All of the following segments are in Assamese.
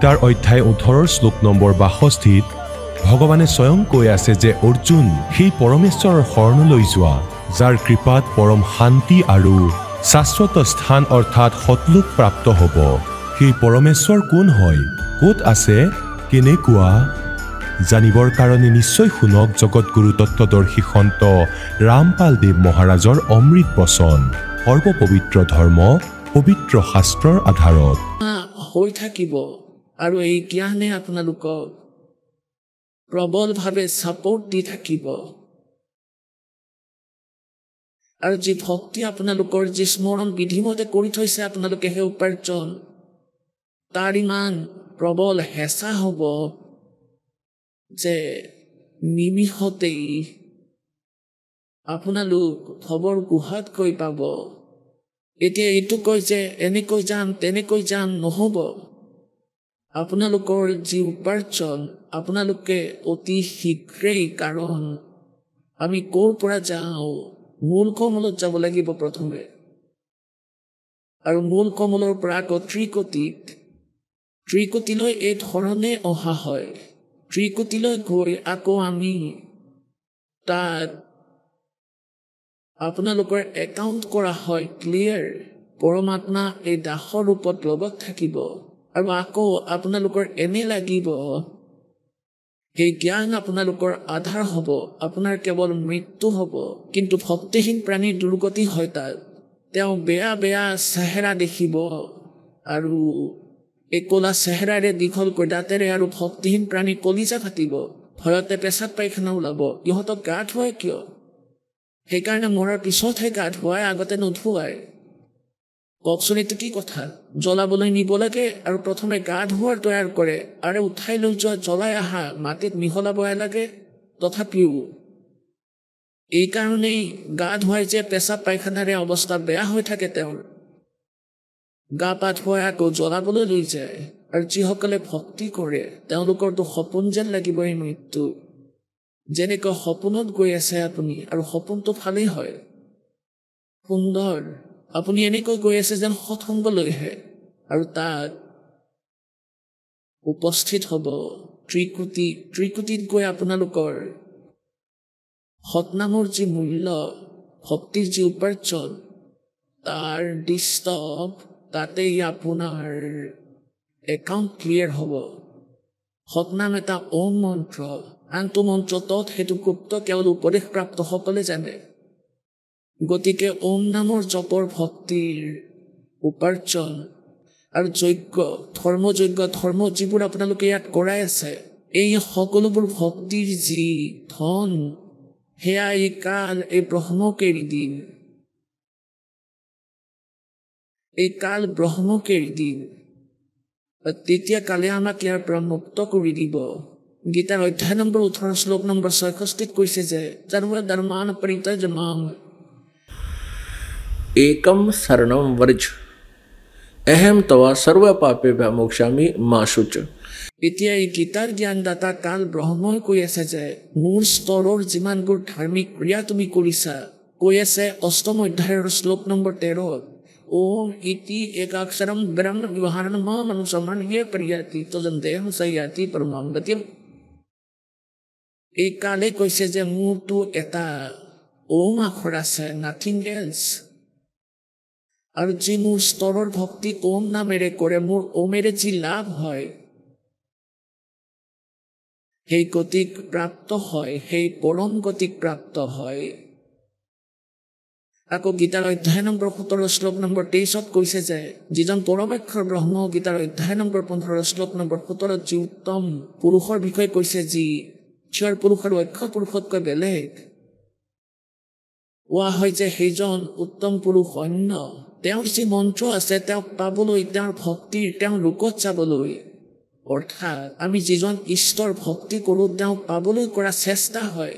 গীতাৰ অধ্যায় 18 শ্লোক নম্বৰ 62 ভগৱানে স্বয়ং কৈ আছে যে অৰ্জুন সেই পৰমেশ্বৰৰ শৰণলৈ যোৱা যাৰ কৃপাত পৰম শান্তি আৰু শাশ্বত স্থান অৰ্থাৎ সতলোক প্ৰাপ্ত হ'ব। সেই পৰমেশ্বৰ কোন হয়, ক'ত আছে, কেনেকুৱা? জানিবৰ কাৰণে নিশ্চয় শুনক জগতগুৰু তত্ত্বদৰ্শী সন্ত ৰামপাল দেৱ মহাৰাজৰ অমৃত বচন। সৰ্বপবিত্ৰ ধৰ্ম পবিত্ৰ শাস্ত্ৰৰ আধাৰত হৈ থাকিব আৰু এই জ্ঞানে আপোনালোকক প্ৰবলভাৱে ছাপোৰ্ট দি থাকিব। আৰু যি ভক্তি আপোনালোকৰ যি স্মৰণ বিধিমতে কৰি থৈছে আপোনালোকে সেই উপাৰ্জন, তাৰ ইমান প্ৰবল হেঁচা হ'ব যে নিমিষতেই আপোনালোক খবৰ গুহাত গৈ পাব। এতিয়া এইটো কয় যে এনেকৈ যাম তেনেকৈ যাম নহ'ব। আপোনালোকৰ যি উপাৰ্জন আপোনালোকে অতি শীঘ্ৰেই, কাৰণ আমি ক'ৰ পৰা যাওঁ, মূল কমলত যাব লাগিব প্ৰথমে, আৰু মূল কমলৰ পৰা আকৌ ত্ৰিকোটিলৈ এই ধৰণে অহা হয়। ত্ৰিকোটিলৈ গৈ আকৌ আমি তাত আপোনালোকৰ একাউণ্ট কৰা হয় ক্লিয়াৰ। পৰমাত্মা এই দাসৰ ৰূপত লগত থাকিব আৰু আকৌ আপোনালোকৰ এনে লাগিব সেই জ্ঞান আপোনালোকৰ আধাৰ হ'ব, আপোনাৰ কেৱল মৃত্যু হ'ব। কিন্তু ভক্তিহীন প্ৰাণীৰ দুৰ্গতি হয় তাত। তেওঁ বেয়া বেয়া চেহেৰা দেখিব আৰু এই ক'লা চেহেৰাৰে দীঘলকৈ দাঁতেৰে আৰু ভক্তিহীন প্ৰাণী কলিজা ফাটিব, ভয়তে পেচাব পায়খানা ওলাব। ইহঁতক গা ধুৱাই কিয়? সেইকাৰণে মৰাৰ পিছতহে গা ধুৱাই, আগতে নোধুৱাই। কওকচোন এইটো কি কথা? জ্বলাবলৈ নিব লাগে আৰু প্ৰথমে গা ধুৱাৰ তৈয়াৰ কৰে, আৰু উঠাই লৈ যোৱা জ্বলাই আহা মাটিত মিহলাব লাগে। তথাপিও এইকাৰণেই গা ধুৱাই যে পেচাব পায়খানাৰে অৱস্থা বেয়া হৈ থাকে তেওঁৰ। গা পা ধুৱাই আকৌ জ্বলাবলৈ লৈ যায়। আৰু যিসকলে ভক্তি কৰে তেওঁলোকৰতো সপোন যেন লাগিব এই মৃত্যু। যেনেকৈ সপোনত গৈ আছে আপুনি, আৰু সপোনটো ভালেই হয়, সুন্দৰ। আপুনি এনেকৈ গৈ আছে যেন সৎসংগলৈহে, আৰু তাত উপস্থিত হ'ব ত্ৰিকুটিত গৈ আপোনালোকৰ সৎনামৰ যি মূল্য, ভক্তিৰ যি উপাৰ্জন, তাৰ ডিষ্টপ তাতেই আপোনাৰ একাউণ্ট ক্লিয়াৰ হ'ব। সৎনাম এটা ওম মন্ত্ৰ, আনটো মন্ত্ৰ তৎ, সেইটো গুপ্ত কেৱল উপদেশপ্ৰাপ্তসকলে জানে। গতিকে ওম নামৰ জপৰ ভক্তিৰ উপাৰ্জন আৰু যজ্ঞ, ধৰ্ম যিবোৰ আপোনালোকে ইয়াত কৰাই আছে, এই সকলোবোৰ ভক্তিৰ যি ধন, সেয়া এই কাল, এই ব্ৰহ্মক এৰি দিন, এই কাল ব্ৰহ্মক এৰি দিন। তেতিয়া কালে আমাক ইয়াৰ পৰা মুক্ত কৰি দিব। গীতাৰ অধ্যায় নম্বৰ 18 শ্লোক নম্বৰ 66 কৈছে যে সৰ্বধৰ্মান পৰিত্যজ্য एकम शरणम व्रज अहम तवा सर्व पापेभ्यो मोक्षामि मा शुच। এতিয়া এই গীতাৰ জ্ঞানদাতা কাল ব্ৰহ্মই কৈ আছে যে মোৰ স্তৰৰ যিমানবোৰ ধাৰ্মিক ক্ৰিয়া তুমি কৰিছা, কৈ আছে অষ্টম অধ্যায়ৰ শ্লোক নম্বৰ 13, ওম ইতি একাক্ষৰম ব্ৰহ্ম ব্যৱহাৰণ মনুষ্যমানয়ে প্ৰিয়াতি তজন্তেহম সয়াতি পৰমাম গতিম। এই কালে কৈছে যে মোৰতো এটা ওম আখৰ আছে, নাথিং এলছ। আৰু যি মোৰ স্তৰৰ ভক্তি ওম নামেৰে কৰে, মোৰ ওমেৰে যি লাভ হয়, সেই গতিক প্ৰাপ্ত হয়, সেই পৰম গতিক প্ৰাপ্ত হয়। আকৌ গীতাৰ অধ্যায় নম্বৰ 17 শ্লোক নম্বৰ 23 কৈছে যে যিজন পৰমেক্ষৰ ব্ৰহ্ম, গীতাৰ অধ্যায় নম্বৰ 15 শ্লোক নম্বৰ 17 যি উত্তম পুৰুষৰ বিষয়ে কৈছে, যি চিঞৰ পুৰুষ আৰু অক্ষৰ পুৰুষতকৈ বেলেগ। কোৱা হয় যে সেইজন উত্তম পুৰুষ অন্য, তেওঁৰ যি মন্ত্ৰ আছে তেওঁক পাবলৈ, তেওঁৰ ভক্তিৰ, তেওঁৰ লোকত যাবলৈ, অৰ্থাৎ আমি যিজন ঈশ্বৰৰ ভক্তি কৰোঁ তেওঁক পাবলৈ কৰা চেষ্টা হয়।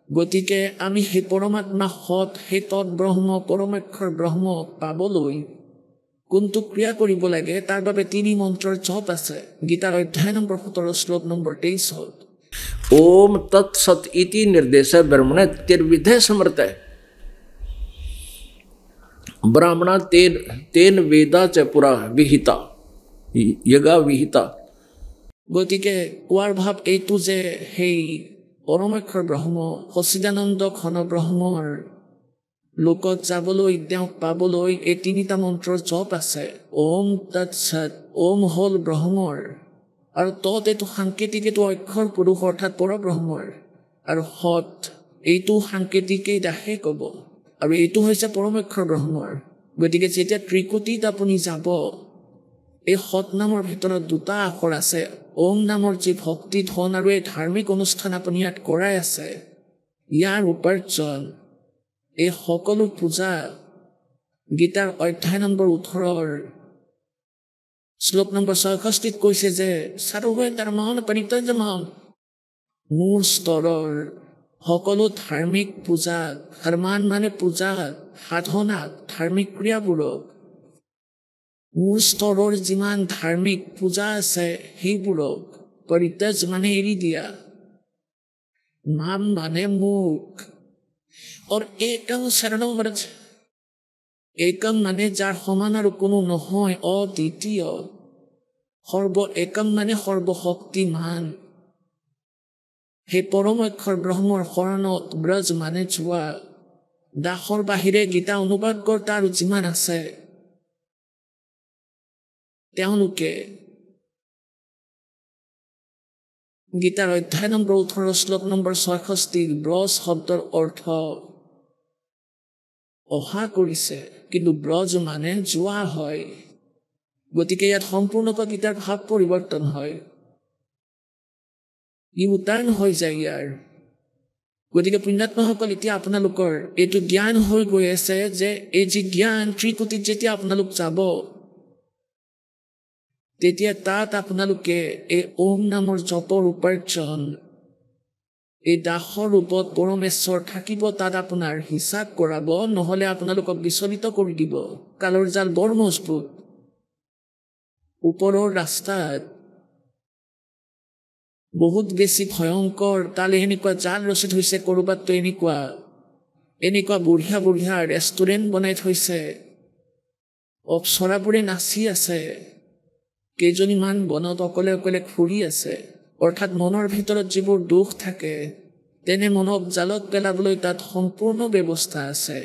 গতিকে আমি সেই পৰমাত্মা সৎ, সেই তৎ ব্ৰহ্ম, পৰমেক্ষৰ ব্ৰহ্ম পাবলৈ কোনটো ক্ৰিয়া কৰিব লাগে, তাৰ বাবে 3 মন্ত্ৰৰ জপ আছে। গীতাৰ অধ্যায় নম্বৰ 17 শ্লোক নম্বৰ 23 ओम तत्सत इति निर्देश ब्रह्मणे तिर्विधे समर्थ ब्राह्मणा तेन वेदा च पुरा विहिता यगा विहिता গতিকে কোৱাৰ ভাৱ এইটো যে সেই পৰমাক্ষৰ ব্ৰহ্ম সচিদানন্দ ঘন ব্ৰহ্মৰ লোকত যাবলৈ তেওঁক পাবলৈ এই তিনিটা মন্ত্ৰৰ জপ আছে। ওম তৎ সৎ, ওম হ'ল ব্ৰহ্মৰ, আৰু তৎ এইটো সাংকেতিক, এইটো অক্ষৰ পুৰুষ অৰ্থাৎ পৰব্ৰহ্মৰ, আৰু সৎ এইটো সাংকেতিকেই দাসে ক'ব, আৰু এইটো হৈছে পৰমাক্ষৰ ব্ৰহ্মৰ। গতিকে যেতিয়া ত্ৰিকুটিত আপুনি যাব, এই সৎ নামৰ ভিতৰত দুটা আখৰ আছে। ওম নামৰ যি ভক্তি ধন আৰু এই ধাৰ্মিক অনুষ্ঠান আপুনি ইয়াত কৰাই আছে, ইয়াৰ উপাৰ্জন, এই সকলো পূজা গীতাৰ অধ্যায় নম্বৰ 18 শ্লোক নম্বৰ 66 কৈছে যে সৰ্বে ধৰ্মান পৰিত্যজ্যমাম, মোৰ স্তৰৰ সকলো ধাৰ্মিক পূজা, ধৰ্মান মানে পূজা, সাধনা, ধাৰ্মিক ক্ৰিয়াবোৰক, মোৰ স্তৰৰ যিমান ধাৰ্মিক পূজা আছে সেইবোৰক, পৰিত্যাজ মানে এৰি দিয়া, মাম মানে মোক, और एकम शरणम व्रज, एकम মানে যাৰ সমান আৰু কোনো নহয়, অদ্বিতীয়, সৰ্ব একম মানে সৰ্বশক্তিমান, সেই পৰমাক্ষৰ ব্ৰহ্মৰ শৰণত ব্ৰজ মানে যোৱা। দাসৰ বাহিৰে গীতা অনুবাদ কৰ্তা আৰু যিমান আছে তেওঁলোকে গীতাৰ অধ্যায় নম্বৰ 18 শ্লোক নম্বৰ 66 ব্ৰজ শব্দৰ অৰ্থ অহা কৰিছে, কিন্তু ব্ৰজ মানে যোৱা হয়। গতিকে ইয়াত সম্পূৰ্ণকৈ গীতাৰ ভাৱ পৰিৱৰ্তন হয়, ইউটাৰ্ণ হৈ যায় ইয়াৰ। গতিকে পুণ্যাত্মাসকল, এতিয়া আপোনালোকৰ এইটো জ্ঞান হৈ গৈ আছে যে এই যি জ্ঞান ত্ৰিকুটিত যেতিয়া আপোনালোক যাব, তেতিয়া তাত আপোনালোকে এই ওম নামৰ জপৰ উপাৰ্জন, এই দাসৰ ৰূপত পৰমেশ্বৰ থাকিব, তাত আপোনাৰ হিচাপ কৰাব, নহলে আপোনালোকক বিচলিত কৰি দিব। কালৰ জাল বৰ মজবুত, ওপৰৰ ৰাস্তাত বহুত বেছি ভয়ংকৰ, তালে এনেকুৱা জাল ৰচি থৈছে, কৰবাততো এনেকুৱা বঢ়িয়া বঢ়িয়া ৰেষ্টুৰেণ্ট বনাই থৈছে, অপ্সৰাবোৰে নাচি আছে, কেইজনীমান বনত অকলে অকলে ঘূৰি আছে। অৰ্থাৎ মনৰ ভিতৰত যিবোৰ দুখ থাকে, তেনে মনক জালত পেলাবলৈ তাত সম্পূৰ্ণ ব্যৱস্থা আছে।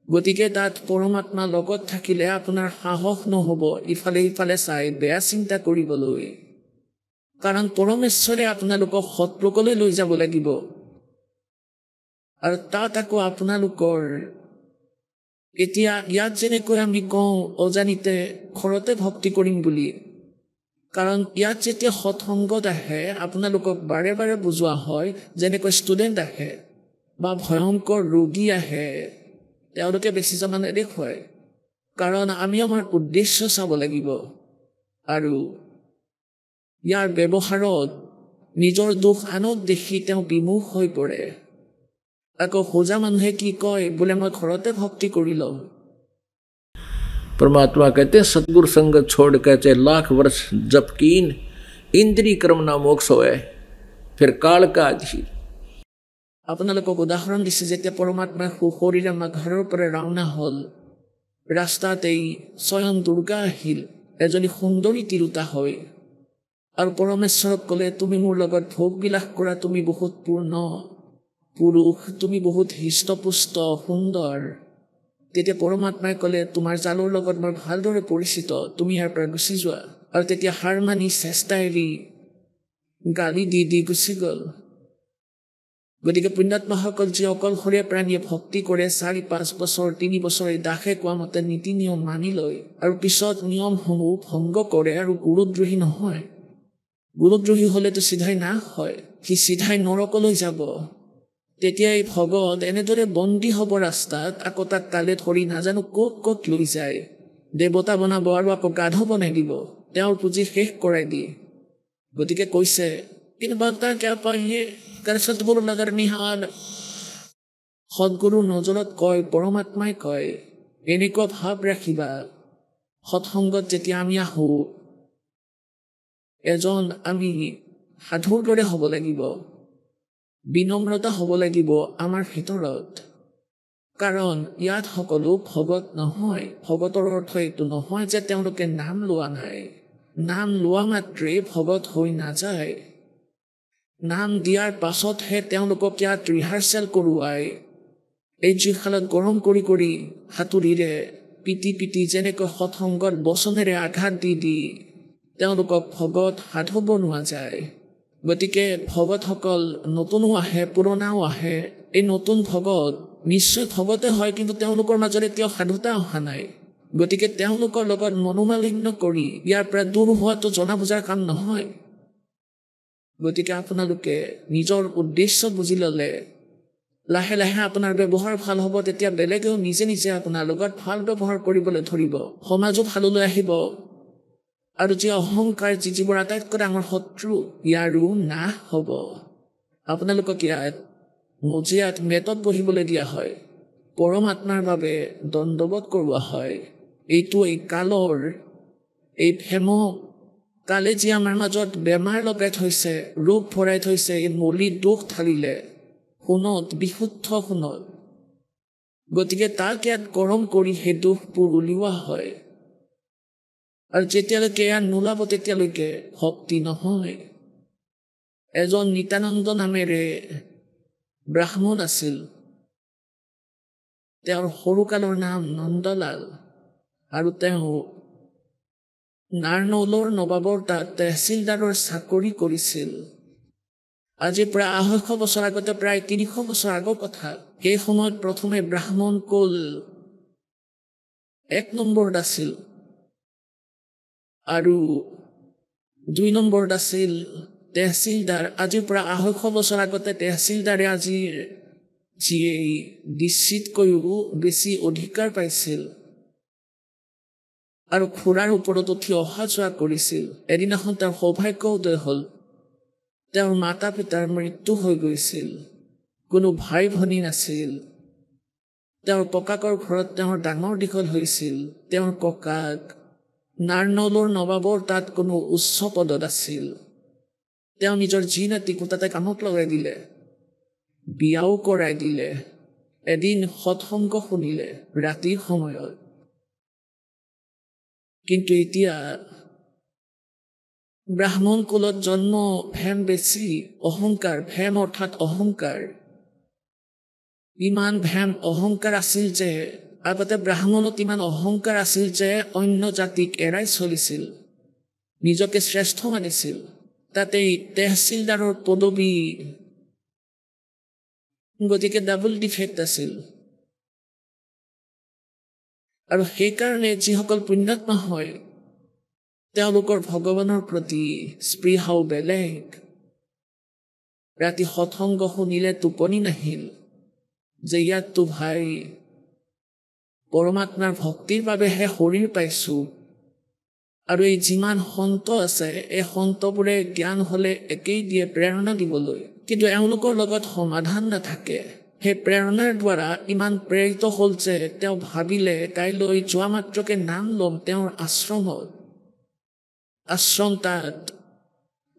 গতিকে তাত পৰমাত্মা লগত থাকিলে আপোনাৰ সাহস নহ'ব ইফালে ইফালে চাই বেয়া চিন্তা কৰিবলৈ, কাৰণ পৰমেশ্বৰে আপোনালোকক সৎলোকলৈ লৈ যাব লাগিব। আৰু তাত আকৌ আপোনালোকৰ এতিয়া ইয়াত যেনেকৈ আমি কওঁ অজানিতে ঘৰতে ভক্তি কৰিম বুলি, কাৰণ ইয়াত যেতিয়া সৎসংগত আহে আপোনালোকক বাৰে বাৰে বুজোৱা হয়, যেনেকৈ ষ্টুডেণ্ট আহে বা ভয়ংকৰ ৰোগী আহে, তেওঁলোকে বেছি জনা নেদেখুৱায়, কাৰণ আমি আমাৰ উদ্দেশ্য চাব লাগিব। আৰু ইয়াৰ ব্যৱহাৰত নিজৰ দুখ আনক দেখি তেওঁ বিমুখ হৈ পৰে। আকৌ সোজা মানুহে কি কয়, বোলে মই ঘৰতে ভক্তি কৰি লওঁ। परमात्मा कहते हैं सतगुरु संगत छोड़ कहते लाख वर्ष जप कीन, इंद्री कर्म ना मोक्ष होए, फिर काल का अधीर। আপোনালোকক উদাহৰণ দিছে, যেতিয়া পৰমাত্মাই সুশৰীৰে আমাৰ ঘৰৰ পৰা ৰাওনা হ'ল, ৰাস্তাত এই স্বয়ং দুৰ্গা আহিল, এজনী সুন্দৰী তিৰোতা হয়, আৰু পৰমেশ্বৰক ক'লে, তুমি মোৰ লগত ভোগ বিলাস কৰা, তুমি বহুত পূৰ্ণ পুৰুষ, তুমি বহুত হৃষ্টপুষ্ট সুন্দৰ। তেতিয়া পৰমাত্মাই ক'লে, তোমাৰ জালৰ লগত মই ভালদৰে পৰিচিত, তুমি ইয়াৰ পৰা গুচি যোৱা। আৰু তেতিয়া হাৰ মানি চেষ্টা এৰি গালি দি দি গুচি গ'ল। গতিকে পুণ্যাত্মাসকল, যি অকলশৰীয়া প্ৰাণীয়ে ভক্তি কৰে 4-5 বছৰ 3 বছৰ এই দাসে কোৱা মতে নীতি নিয়ম মানি লয়, আৰু পিছত নিয়মসমূহ ভংগ কৰে আৰু গুৰুদ্ৰোহী নহয়, গুৰুদ্ৰোহী হলেতো চিধাই নাশ হয়, সি চিধাই নৰকলৈ যাব। তেতিয়া এই ভগত এনেদৰে বন্দী হ'ব ৰাস্তাত, আকৌ তাক কালে ধৰি নাজানো ক'ত ক'ত লৈ যায়, দেৱতা বনাব আৰু আকৌ গাধ বনাই দিব, তেওঁৰ পুঁজি শেষ কৰাই দিয়ে। গতিকে কৈছে, সদগুৰুৰ নজৰত কয়, পৰমাত্মাই কয়, এনেকুৱা ভাৱ ৰাখিবা, সৎসংগত যেতিয়া আমি আহো, এজন আমি সাধুৰ দৰে হ'ব লাগিব, বিনম্ৰতা হ'ব লাগিব আমাৰ ভিতৰত, কাৰণ ইয়াত সকলো ভগত নহয়। ভগতৰ অৰ্থ এইটো নহয় যে তেওঁলোকে নাম লোৱা নাই, নাম লোৱা মাত্ৰে ভগত হৈ নাযায়। নাম দিয়াৰ পাছতহে তেওঁলোকক ইয়াত ৰিহাৰ্চেল কৰোৱাই এই জুইশালত গৰম কৰি কৰি হাতুৰিৰে পিটি পিটি যেনেকৈ সৎসংগত বচনেৰে আঘাত দি দি তেওঁলোকক ভগত সাধু বনোৱা যায়। গতিকে ভগতসকল নতুনো আহে, পুৰণাও আহে। এই নতুন ভগত নিশ্চয় ভগতে হয়, কিন্তু তেওঁলোকৰ মাজত এতিয়াও সাধুতা অহা নাই। গতিকে তেওঁলোকৰ লগত মনোমালিন্য কৰি ইয়াৰ পৰা দূৰ হোৱাটো জনা বুজাৰ কাম নহয়। গতিকে আপোনালোকে নিজৰ উদ্দেশ্য বুজি ল'লে লাহে লাহে আপোনাৰ ব্যৱহাৰ ভাল হ'ব। তেতিয়া বেলেগেও নিজে নিজে আপোনাৰ লগত ভাল ব্যৱহাৰ কৰিবলৈ ধৰিব, সমাজো ভাললৈ আহিব। আৰু যি অহংকাৰ, যিবোৰ আটাইতকৈ ডাঙৰ শত্ৰু, ইয়াৰো নাশ হ'ব। আপোনালোকক ইয়াত মজিয়াত মেটত বহিবলৈ দিয়া হয়, পৰমাত্মাৰ বাবে দণ্ডবোধ কৰোৱা হয়। এইটো এই কালৰ এই ভেমক কালে যি আমাৰ মাজত বেমাৰ লগাই থৈছে, ৰোগ ভৰাই থৈছে, এই মলি দুখ ঢালিলে সোণত, বিশুদ্ধ সোণত। গতিকে তাক ইয়াত গৰম কৰি সেই দুখবোৰ উলিওৱা হয়। আৰু যেতিয়ালৈকে ইয়াত নোলাব তেতিয়ালৈকে ভক্তি নহয়। এজন নিত্যানন্দ নামেৰে ব্ৰাহ্মণ আছিল। তেওঁৰ সৰুকালৰ নাম নন্দলাল। আৰু তেওঁ নাৰনৌলৰ নবাবৰ তাত তহচিলদাৰৰ চাকৰি কৰিছিল। আজি প্ৰায় ২৫০ বছৰ আগতে, প্ৰায় ৩০০ বছৰ আগৰ কথা। সেই সময়ত প্ৰথমে ব্ৰাহ্মণ কুল ১ নম্বৰত আছিল আৰু ২ নম্বৰত আছিল তহচিলদাৰ। আজিৰ পৰা ২৫০ বছৰ আগতে তহচিলদাৰে আজিৰ যিয়ে ডিচিতকৈও বেছি অধিকাৰ পাইছিল আৰু খুৰাৰ ওপৰত উঠি অহা যোৱা কৰিছিল। এদিনাখন তেওঁৰ সৌভাগ্য উদয় হ'ল। তেওঁৰ মাতা পিতাৰ মৃত্যু হৈ গৈছিল। কোনো ভাই ভনী নাছিল। তেওঁৰ ককাকৰ ঘৰত তেওঁৰ ডাঙৰ দীঘল হৈছিল। তেওঁৰ ককাক নাৰনৌলৰ নবাবৰ তাত কোনো উচ্চ পদত আছিল। তেওঁ নিজৰ যি নাতিকো তাতে কামত লগাই দিলে, বিয়াও কৰাই দিলে। এদিন সৎসংগ শুনিলে ৰাতিৰ সময়ত। কিন্তু এতিয়া ব্ৰাহ্মণ কুলত জন্ম, ভেম বেছি, অহংকাৰ। ভেম অৰ্থাৎ অহংকাৰ। ইমান ভেম অহংকাৰ আছিল যে আগতে ব্ৰাহ্মণত ইমান অহংকাৰ আছিল যে অন্য জাতিক এৰাই চলিছিল, নিজকে শ্ৰেষ্ঠ মানিছিল। তাতেই তহচিলদাৰৰ পদবী। গতিকে ডাবল ডিফেক্ট আছিল। আৰু সেইকাৰণে যিসকল পুণ্যাত্মা হয় তেওঁলোকৰ ভগৱানৰ প্ৰতি স্পৃহাও বেলেগ। ৰাতি সৎসংগ শুনিলে টোপনি নাহিল যে ইয়াততো ভাই পৰমাত্মাৰ ভক্তিৰ বাবেহে শৰীৰ পাইছো। আৰু এই যিমান সন্ত আছে, এই সন্তবোৰে জ্ঞান হ'লে একেই দিয়ে প্ৰেৰণা দিবলৈ, কিন্তু এওঁলোকৰ লগত সমাধান নাথাকে। সেই প্ৰেৰণাৰ দ্বাৰা ইমান প্ৰেৰিত হ'ল যে তেওঁ ভাবিলে কাইলৈ যোৱা মাত্ৰকে নাম ল'ম তেওঁৰ আশ্ৰমত। আশ্ৰম তাত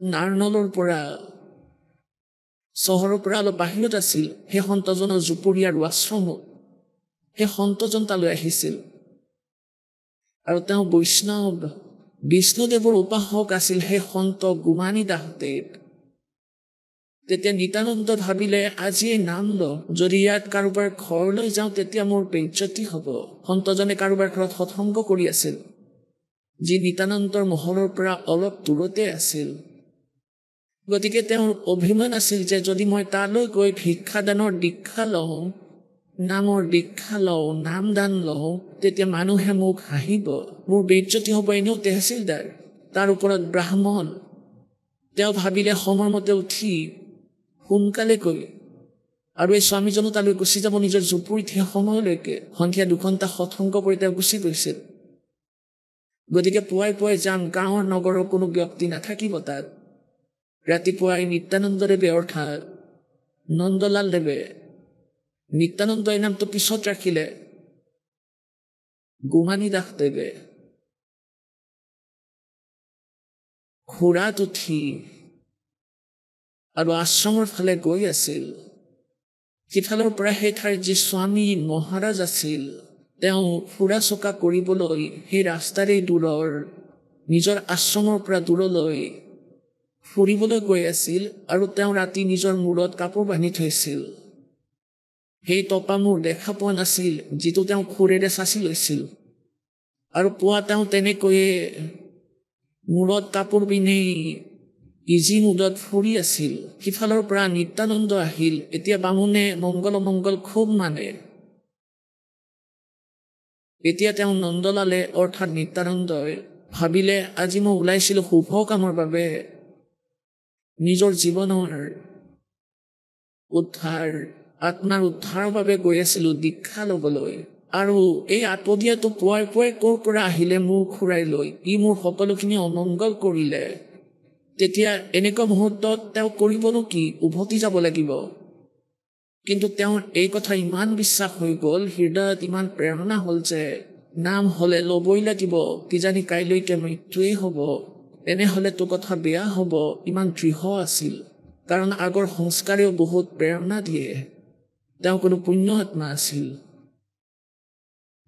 নাৰনৌলৰ পৰা, চহৰৰ পৰা অলপ বাহিৰত আছিল। সেই সন্তজনৰ জুপুৰি আৰু আশ্ৰমত সেই সন্তজন তালৈ আহিছিল। আৰু তেওঁ বৈষ্ণৱ, বিষ্ণুদেৱৰ উপাসক আছিল সেই সন্ত গুমানী দাসদেৱ। তেতিয়া নিত্যানন্দ ভাবিলে আজিয়ে নাম লওঁ, যদি ইয়াত কাৰোবাৰ ঘৰলৈ যাওঁ তেতিয়া মোৰ বেইজ্জতি হ'ব। সন্তজনে কাৰোবাৰ ঘৰত সৎসংগ কৰি আছিল, যি নিত্যানন্দৰ মহলৰ পৰা অলপ দূৰতে আছিল। গতিকে তেওঁৰ অভিমান আছিল যে যদি মই তালৈ গৈ ভিক্ষাদানৰ দীক্ষা লওঁ, নামৰ দীক্ষা লওঁ, নাম দান লওঁ, তেতিয়া মানুহে মোক হাঁহিব, মোৰ বেইজ্জতি হ'ব। এনেও তহচিলদাৰ, তাৰ ওপৰত ব্ৰাহ্মণ। তেওঁ ভাবিলে সময়মতে উঠি সোনকালে গৈ আৰু এই স্বামীজনো তালৈ গুচি যাব নিজৰ জুপুৰিত। সেই সময়লৈকে সন্ধিয়া ২ ঘণ্টা সৎসংগ কৰি তেওঁ গুচি গৈছিল। গতিকে পুৱাই পুৱাই যাম, গাঁৱৰ নগৰৰ কোনো ব্যক্তি নাথাকিব তাত। ৰাতিপুৱাই নিত্যানন্দদেৱে অৰ্থাৎ নন্দলাল দেৱে, নিত্যানন্দ এই নামটো পিছত ৰাখিলে, গুমানী দাসদেৱে ঘোঁৰাত উঠি আৰু আশ্ৰমৰ ফালে গৈ আছিল। সিফালৰ পৰা সেই ঠাইৰ যি স্বামী মহাৰাজ আছিল, তেওঁ ফুৰা চকা কৰিবলৈ সেই ৰাস্তাৰে দূৰৰ নিজৰ আশ্ৰমৰ পৰা দূৰলৈ ফুৰিবলৈ গৈ আছিল আৰু তেওঁ ৰাতি নিজৰ মূৰত কাপোৰ বান্ধি থৈছিল। সেই টপা মূৰ দেখা পোৱা নাছিল যিটো তেওঁ খুৰেৰে চাচি লৈছিল। আৰু পুৱা তেওঁ তেনেকৈয়ে মূৰত কাপোৰ পিন্ধি ইজি মুদত ফুৰি আছিল। সিফালৰ পৰা নিত্যানন্দ আহিল। এতিয়া বামুণে মংগল খুব মানে। এতিয়া তেওঁ নন্দলালে অৰ্থাৎ নিত্যানন্দই ভাবিলে আজি মই ওলাইছিলোঁ শুভ কামৰ বাবে, নিজৰ জীৱনৰ উদ্ধাৰ, আত্মাৰ উদ্ধাৰৰ বাবে গৈ আছিলোঁ দীক্ষা ল'বলৈ। আৰু এই আতদিয়াটো পুৱাই পুৱাই ক'ৰ পৰা আহিলে মোৰ খুৰাই লৈ, ই মোৰ সকলোখিনি অমংগল কৰিলে। তেতিয়া এনেকুৱা মুহূৰ্তত তেওঁ কৰিবনো কি, উভতি যাব লাগিব। কিন্তু তেওঁৰ এই কথা ইমান বিশ্বাস হৈ গ'ল, হৃদয়ত ইমান প্ৰেৰণা হ'ল যে নাম হ'লে ল'বই লাগিব, কিজানি কাইলৈকে মৃত্যুৱেই হ'ব, এনেহ'লে তো কথা বেয়া হ'ব, ইমান দৃঢ় আছিল। কাৰণ আগৰ সংস্কাৰেও বহুত প্ৰেৰণা দিয়ে। তেওঁ কোনো পুণ্য আত্মা আছিল।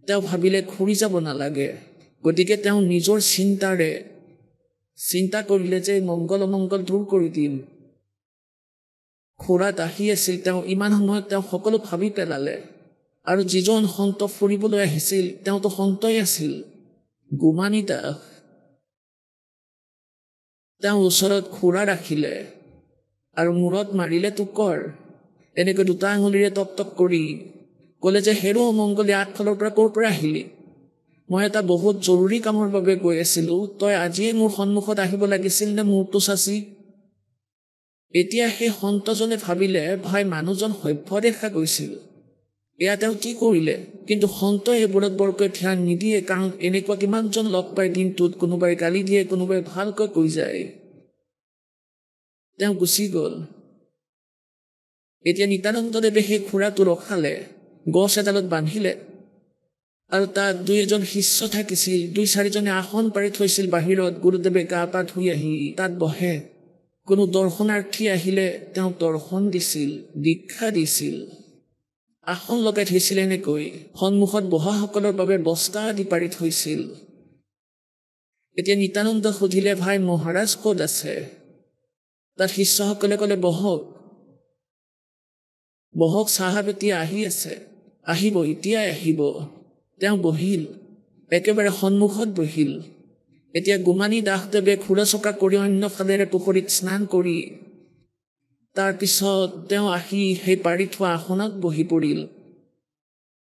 তেওঁ ভাবিলে ঘূৰি যাব নালাগে। গতিকে তেওঁ নিজৰ চিন্তাৰে চিন্তা কৰিলে যে মংগল অমংগল দূৰ কৰি দিম। খুৰাত আহি আছিল, তেওঁ ইমান সময়ত তেওঁ সকলো ভাবি পেলালে। আৰু যিজন সন্ত ফুৰিবলৈ আহিছিল তেওঁতো সন্তই আছিল, গোমানী দাস। তেওঁ ওচৰত খুৰা ৰাখিলে আৰু মূৰত মাৰিলে টোকৰ। এনেকৈ দুটা আঙুলিৰে টপ টপ কৰি ক'লে যে হেৰো অমংগলী আগফালৰ পৰা ক'ৰ পৰা আহিলি? মই এটা বহুত জৰুৰী কামৰ বাবে গৈ আছিলোঁ, তই আজিয়ে মোৰ সন্মুখত আহিব লাগিছিল নে মূৰটো চাচি? এতিয়া সেই সন্তজনে ভাবিলে ভাই মানুহজন সভ্য দেখা গৈছিল, এয়া তেওঁ কি কৰিলে? কিন্তু সন্তই এইবোৰত বৰকৈ ধ্যান নিদিয়ে, কাৰণ এনেকুৱা কিমানজন লগ পাই দিনটোত, কোনোবাই গালি দিয়ে, কোনোবাই ভালকৈ কৈ যায়। তেওঁ গুচি গ'ল। এতিয়া নিত্যানন্দদেৱে সেই খুৰাটো ৰখালে, গছ এডালত বান্ধিলে আৰু তাত 2-এজন শিষ্য থাকিছিল। 2-4জনে আসন পাৰি থৈছিল বাহিৰত। গুৰুদেৱে গা পা ধুই আহি তাত বহে। কোনো দৰ্শনাৰ্থী আহিলে তেওঁক দৰ্শন দিছিল, দীক্ষা দিছিল। আসন লগাই থৈছিল এনেকৈ, সন্মুখত বহাসকলৰ বাবে বস্তা আদি পাৰি থৈছিল। এতিয়া নিত্যানন্দ সুধিলে, ভাই মহাৰাজ ক'ত আছে? তাত শিষ্যসকলে ক'লে, বহক বহক, চাহাব এতিয়া আহি আছে, আহিব, এতিয়াই আহিব। তেওঁ বহিল, একেবাৰে সন্মুখত বহিল। এতিয়া গোমানী দাসদেৱে ঘোঁৰা চকা কৰি অন্য ফালেৰে পুখুৰীত স্নান কৰি তাৰপিছত তেওঁ আহি সেই পাৰি থোৱা আসনত বহি পৰিল।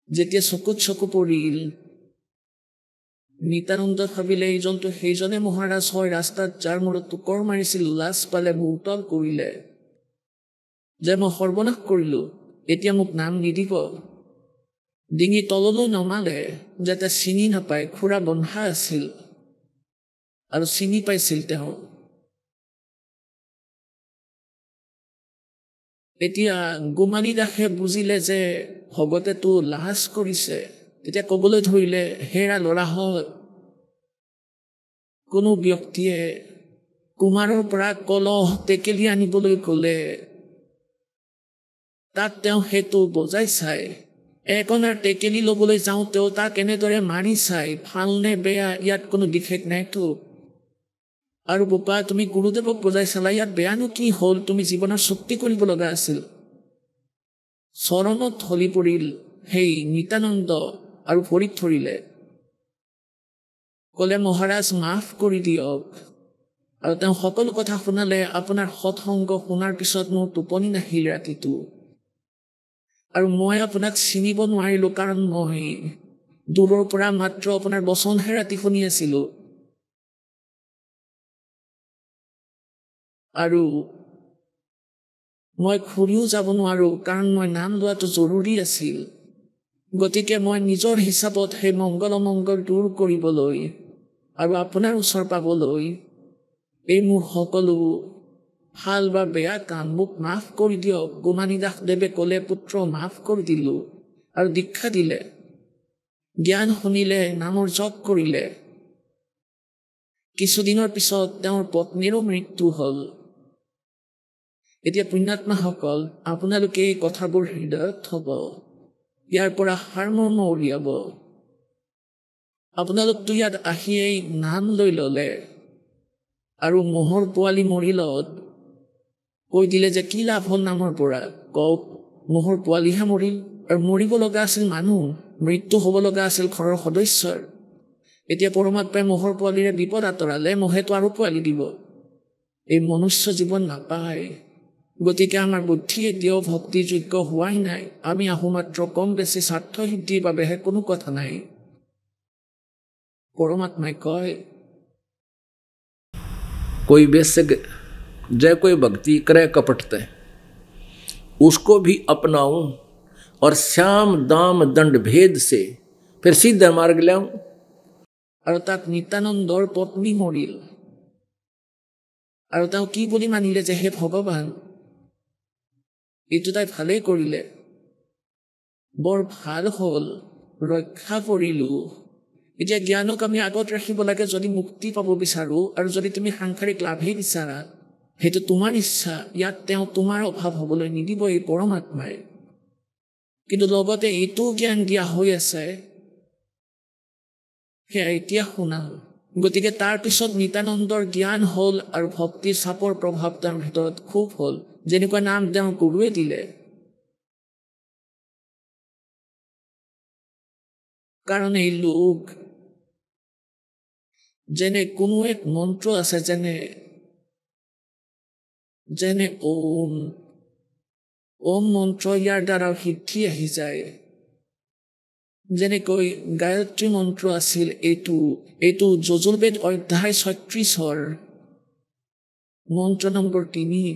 যেতিয়া চকুত চকু পৰিল, নিত্যানন্দ ভাবিলে এইজনটো সেইজনে মহাৰাজ হয়, ৰাস্তাত যাৰ মূৰত টোকৰ মাৰিছিল। লাজ পালে, ভূতল কৰিলে যে মই সৰ্বনাশ কৰিলোঁ, এতিয়া মোক নাম নিদিব। ডিঙি তললৈ নমালে যাতে চিনি নাপায়। খুৰা বন্ধা আছিল আৰু চিনি পাইছিল তেওঁ। এতিয়া গোমানী দাসে বুজিলে যে ভগতেতো লাজ কৰিছে। তেতিয়া ক'বলৈ ধৰিলে, হেৰা ল'ৰাহঁত, কোনো ব্যক্তিয়ে কুমাৰৰ পৰা কলহ টেকেলি আনিবলৈ গ'লে তাত তেওঁ সেইটো বজাই চায়। একনাৰ টেকেলি ল'বলৈ যাওঁতেও তাক এনেদৰে মাৰি চায়, ভাল নে বেয়া, ইয়াত কোনো বিশেষ নাইতো। আৰু বোপা, তুমি গুৰুদেৱক বজাই চালা, ইয়াত বেয়ানো কি হ'ল? তুমি জীৱনৰ চুক্তি কৰিব লগা আছিল। চৰণত ঢলি পৰিল সেই নিত্যানন্দ আৰু ভৰিত ধৰিলে, ক'লে, মহাৰাজ মাফ কৰি দিয়ক। আৰু তেওঁ সকলো কথা শুনালে। আপোনাৰ সৎসংগ শুনাৰ পিছত মোৰ টোপনি নাহিল ৰাতিটো, আৰু মই আপোনাক চিনিব নোৱাৰিলোঁ, কাৰণ মই দূৰৰ পৰা মাত্ৰ আপোনাৰ বচনহে ৰাতি শুনি আছিলোঁ। আৰু মই ঘূৰিও যাব নোৱাৰোঁ, কাৰণ মই নাম লোৱাটো জৰুৰী আছিল। গতিকে মই নিজৰ হিচাপত সেই মংগল অমংগল দূৰ কৰিবলৈ আৰু আপোনাৰ ওচৰ পাবলৈ এই মোৰ সকলো ভাল বা বেয়া কাম মোক মাফ কৰি দিয়ক। গোমানী দাসদেৱে ক'লে, পুত্ৰ, মাফ কৰি দিলোঁ। আৰু দীক্ষা দিলে, জ্ঞান শুনিলে, নামৰ জপ কৰিলে। কিছুদিনৰ পিছত তেওঁৰ পত্নীৰো মৃত্যু হ'ল। এতিয়া পুণ্যাত্মাসকল, আপোনালোকে এই কথাবোৰ হৃদয়ত থ'ব, ইয়াৰ পৰা সাৰমৰ্ম উলিয়াব। আপোনালোকতো ইয়াত আহি এই নাম লৈ ল'লে আৰু মহৰ পোৱালি মৰিলত কৈ দিলে যে কি লাভ হ'ল নামৰ পৰা। কওক, মহৰ পোৱালিহে মৰিল, আৰু মৰিব লগা আছিল মানুহ, মৃত্যু হ'ব লগা আছিল ঘৰৰ সদস্যৰ। এতিয়া পৰমাত্মাই মহৰ পোৱালিৰে বিপদ আঁতৰালে, মহেতো আৰু পোৱালি দিব। এই মনুষ্য জীৱন নাপায়। গতিকে আমাৰ বুদ্ধি এতিয়াও ভক্তিযোগ্য হোৱাই নাই। আমি আহোঁ মাত্ৰ কম বেছি স্বাৰ্থ সিদ্ধিৰ বাবেহে, কোনো কথা নাই। পৰমাত্মাই কয়, कोई वैसे जय कोई भक्ति करे कपटते उसको भी अपनाऊं और श्याम दाम दंड भेद से फिर सीधा मार्ग लाऊं। আৰু তাত নিত্যানন্দৰ পত্নী মৰিল, আৰু তেওঁ কি বুলি মানিলে যে হে ভগৱান, এইটো তাই ভালেই কৰিলে, বৰ ভাল হ'ল, ৰক্ষা কৰিলোঁ। এতিয়া জ্ঞানক আমি আগত ৰাখিব লাগে যদি মুক্তি পাব বিচাৰোঁ, আৰু যদি তুমি সাংসাৰিক লাভেই বিচাৰা সেইটো তোমাৰ ইচ্ছা। ইয়াত তেওঁ তোমাৰ অভাৱ হ'বলৈ নিদিব, এই পৰমাত্মাই। কিন্তু লগতে এইটো জ্ঞান দিয়া হৈ আছে, সেয়া এতিয়া শুনা। গতিকে তাৰপিছত নিত্যানন্দৰ জ্ঞান হ'ল আৰু ভক্তিৰ চাপৰ প্ৰভাৱ তেওঁৰ ভিতৰত খুব হ'ল। যেনেকুৱা নাম তেওঁৰ গুৰুৱে দিলে, কাৰণ এই লোক যেনে কোনো এক মন্ত্ৰ আছে, যেনে ওম ওম মন্ত্ৰ, ইয়াৰ দ্বাৰা সিদ্ধি আহি যায়। যেনেকৈ গায়ত্ৰী মন্ত্ৰ আছিল, এইটো যজুৰ্বেদ অধ্যায় 36ৰ মন্ত্ৰ নম্বৰ 3।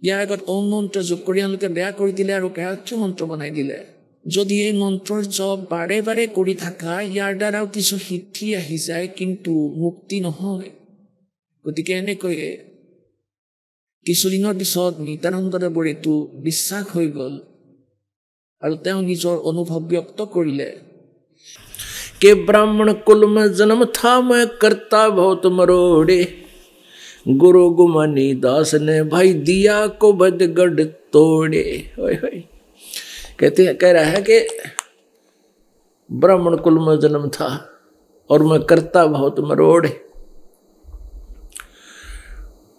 ইয়াৰ আগত ওম মন্ত্ৰ যোগ কৰি তেওঁলোকে বেয়া কৰি দিলে আৰু গায়ত্ৰী মন্ত্ৰ বনাই দিলে। যদি এই মন্ত্ৰৰ জপ বাৰে বাৰে কৰি থাকা, ইয়াৰ দ্বাৰাও কিছু সিদ্ধি আহি যায়, কিন্তু মুক্তি নহয়। গতিকে এনেকৈয়ে কিছুদিনৰ পিছত নিত্যানন্দদেৱৰ এইটো বিশ্বাস হৈ গ'ল আৰু তেওঁ নিজৰ অনুভৱ ব্যক্ত কৰিলে। के ब्राह्मण कुल में जन्म था मैं करता बहुत मरोड़े गुरु गुमानी दास ने भाई दिया को बदगढ़ तोड़े। कहते हैं, कह रहा है कि ब्राह्मण कुल में जन्म था और मैं करता बहुत मरोड़े,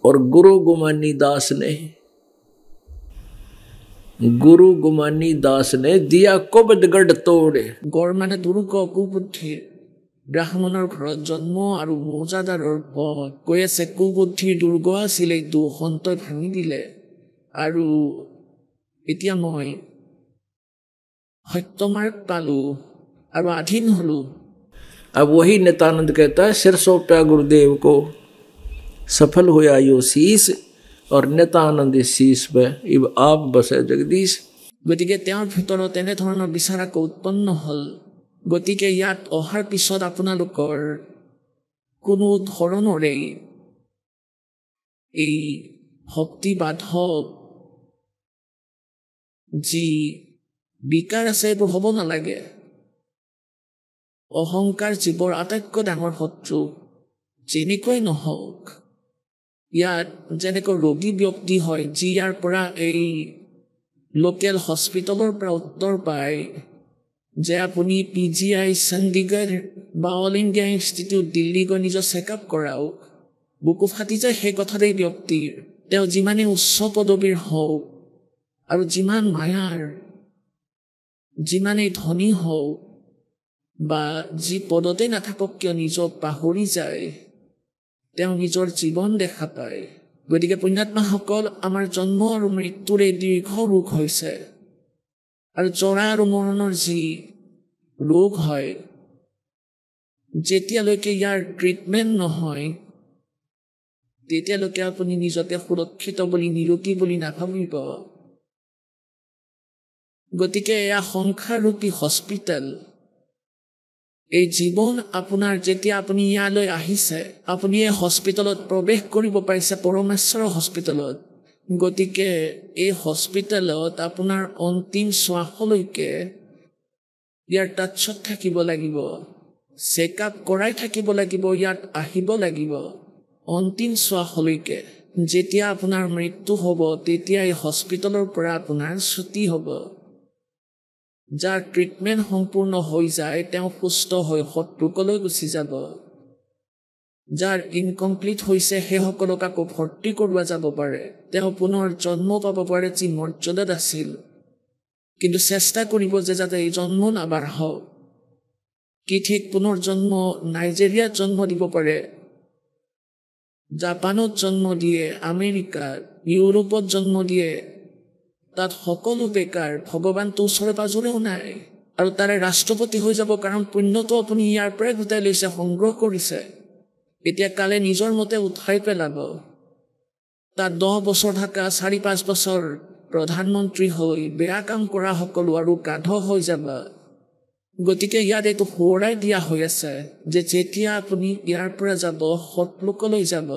और गुरु गुमानी दास ने दिया को बदगढ़ तोड़े। গড় মানে দুৰ্গ, কুবুদ্ধিৰ। ব্ৰাহ্মণৰ ঘৰত জন্ম আৰু মৌজাদাৰৰ পদ। কৈ আছে কুবুদ্ধিৰ দুৰ্গ আছিল, এইটো সন্তই ভাঙি দিলে, আৰু এতিয়া মই সত্য মাৰ্গ পালোঁ আৰু আধীন হলোঁ। अब वही नित्यानंद कहता है, सिर सौंपा गुरुदेव को सफल हुआ यो शीस, और नित्यानंद शीस पे इब आप बसे जगदीश। গতিকে তেওঁৰ ভিতৰত এনেধৰণৰ বিচাৰ আকৌ উৎপন্ন হ'ল। গতিকে ইয়াত অহাৰ পিছত আপোনালোকৰ কোনো ধৰণৰেই এই ভক্তিবাধক যি বিকাৰ আছে এইবোৰ হ'ব নালাগে। অহংকাৰ জীৱৰ আটাইতকৈ ডাঙৰ শত্ৰু, যেনেকৈ নহওক। ইয়াত যেনেকৈ ৰোগী ব্যক্তি হয়, যি ইয়াৰ পৰা এই লোকেল হস্পিটেলৰ পৰা উত্তৰ পায় যে আপুনি PGI চণ্ডীগড় বা অল ইণ্ডিয়া ইনষ্টিটিউট দিল্লী গৈ নিজৰ চেকআপ কৰাওক, বুকু ফাটি যায় সেই কথাতেই ব্যক্তিৰ। তেওঁ যিমানেই উচ্চ পদবীৰ হওক আৰু যিমান মায়াৰ, যিমানেই ধনী হওক বা যি পদতে নাথাকক কিয়, নিজক পাহৰি যায়, তেওঁ নিজৰ জীৱন দেখা পায়। গতিকে পুণ্যাত্মাসকল, আমাৰ জন্ম আৰু মৃত্যুৰ এই দীৰ্ঘ ৰোগ হৈছে, আৰু জৰা আৰু মৰণৰ যি ৰোগ হয়, যেতিয়ালৈকে ইয়াৰ ট্ৰিটমেণ্ট নহয় তেতিয়ালৈকে আপুনি নিজকে সুৰক্ষিত বুলি, নিৰোগী বুলি নাভাবিব। গতিকে এয়া সংসাৰৰূপী হস্পিটেল। এই জীৱন আপোনাৰ, যেতিয়া আপুনি ইয়ালৈ আহিছে, আপুনি এই হস্পিটেলত প্ৰৱেশ কৰিব পাৰিছে, পৰমেশ্বৰৰ হস্পিটেলত। গতিকে এই হস্পিটেলত আপোনাৰ অন্তিম শ্বাসলৈকে ইয়াৰ টাচত থাকিব লাগিব, চেকআপ কৰাই থাকিব লাগিব, ইয়াত আহিব লাগিব অন্তিম শ্বাসলৈকে। যেতিয়া আপোনাৰ মৃত্যু হ'ব, তেতিয়া এই হস্পিটেলৰ পৰা আপোনাৰ ছুটি হ'ব। যাৰ ট্ৰিটমেণ্ট সম্পূৰ্ণ হৈ যায় তেওঁ সুস্থ হৈ সৎলোকলৈ গুচি যাব। যাৰ ইনকমপ্লিট হৈছে সেইসকলক আকৌ ভৰ্তি কৰোৱা যাব পাৰে। তেওঁ পুনৰ জন্ম পাব পাৰে যি মৰ্যাদাত আছিল, কিন্তু চেষ্টা কৰিব যে যাতে এই জন্ম নাবাঢ়ক। কি ঠিক পুনৰ জন্ম নাইজেৰিয়াত জন্ম দিব পাৰে, জাপানত জন্ম দিয়ে, আমেৰিকাত, ইউৰোপত জন্ম দিয়ে। তাত সকলো বেকাৰ, ভগৱানটো ওচৰে পাজৰেও নাই, আৰু তাৰে ৰাষ্ট্ৰপতি হৈ যাব কাৰণ পুণ্যটো আপুনি ইয়াৰ পৰাই গোটাই লৈছে, সংগ্ৰহ কৰিছে। এতিয়া কালে নিজৰ মতে উঠাই পেলাব। তাত 10 বছৰ থকা 4-5 বছৰ প্ৰধানমন্ত্ৰী হৈ বেয়া কাম কৰা সকলো আৰু গাধ হৈ যাব। গতিকে ইয়াত এইটো সোঁৱৰাই দিয়া হৈ আছে যে যেতিয়া আপুনি ইয়াৰ পৰা যাব, সৎলোকলৈ যাব,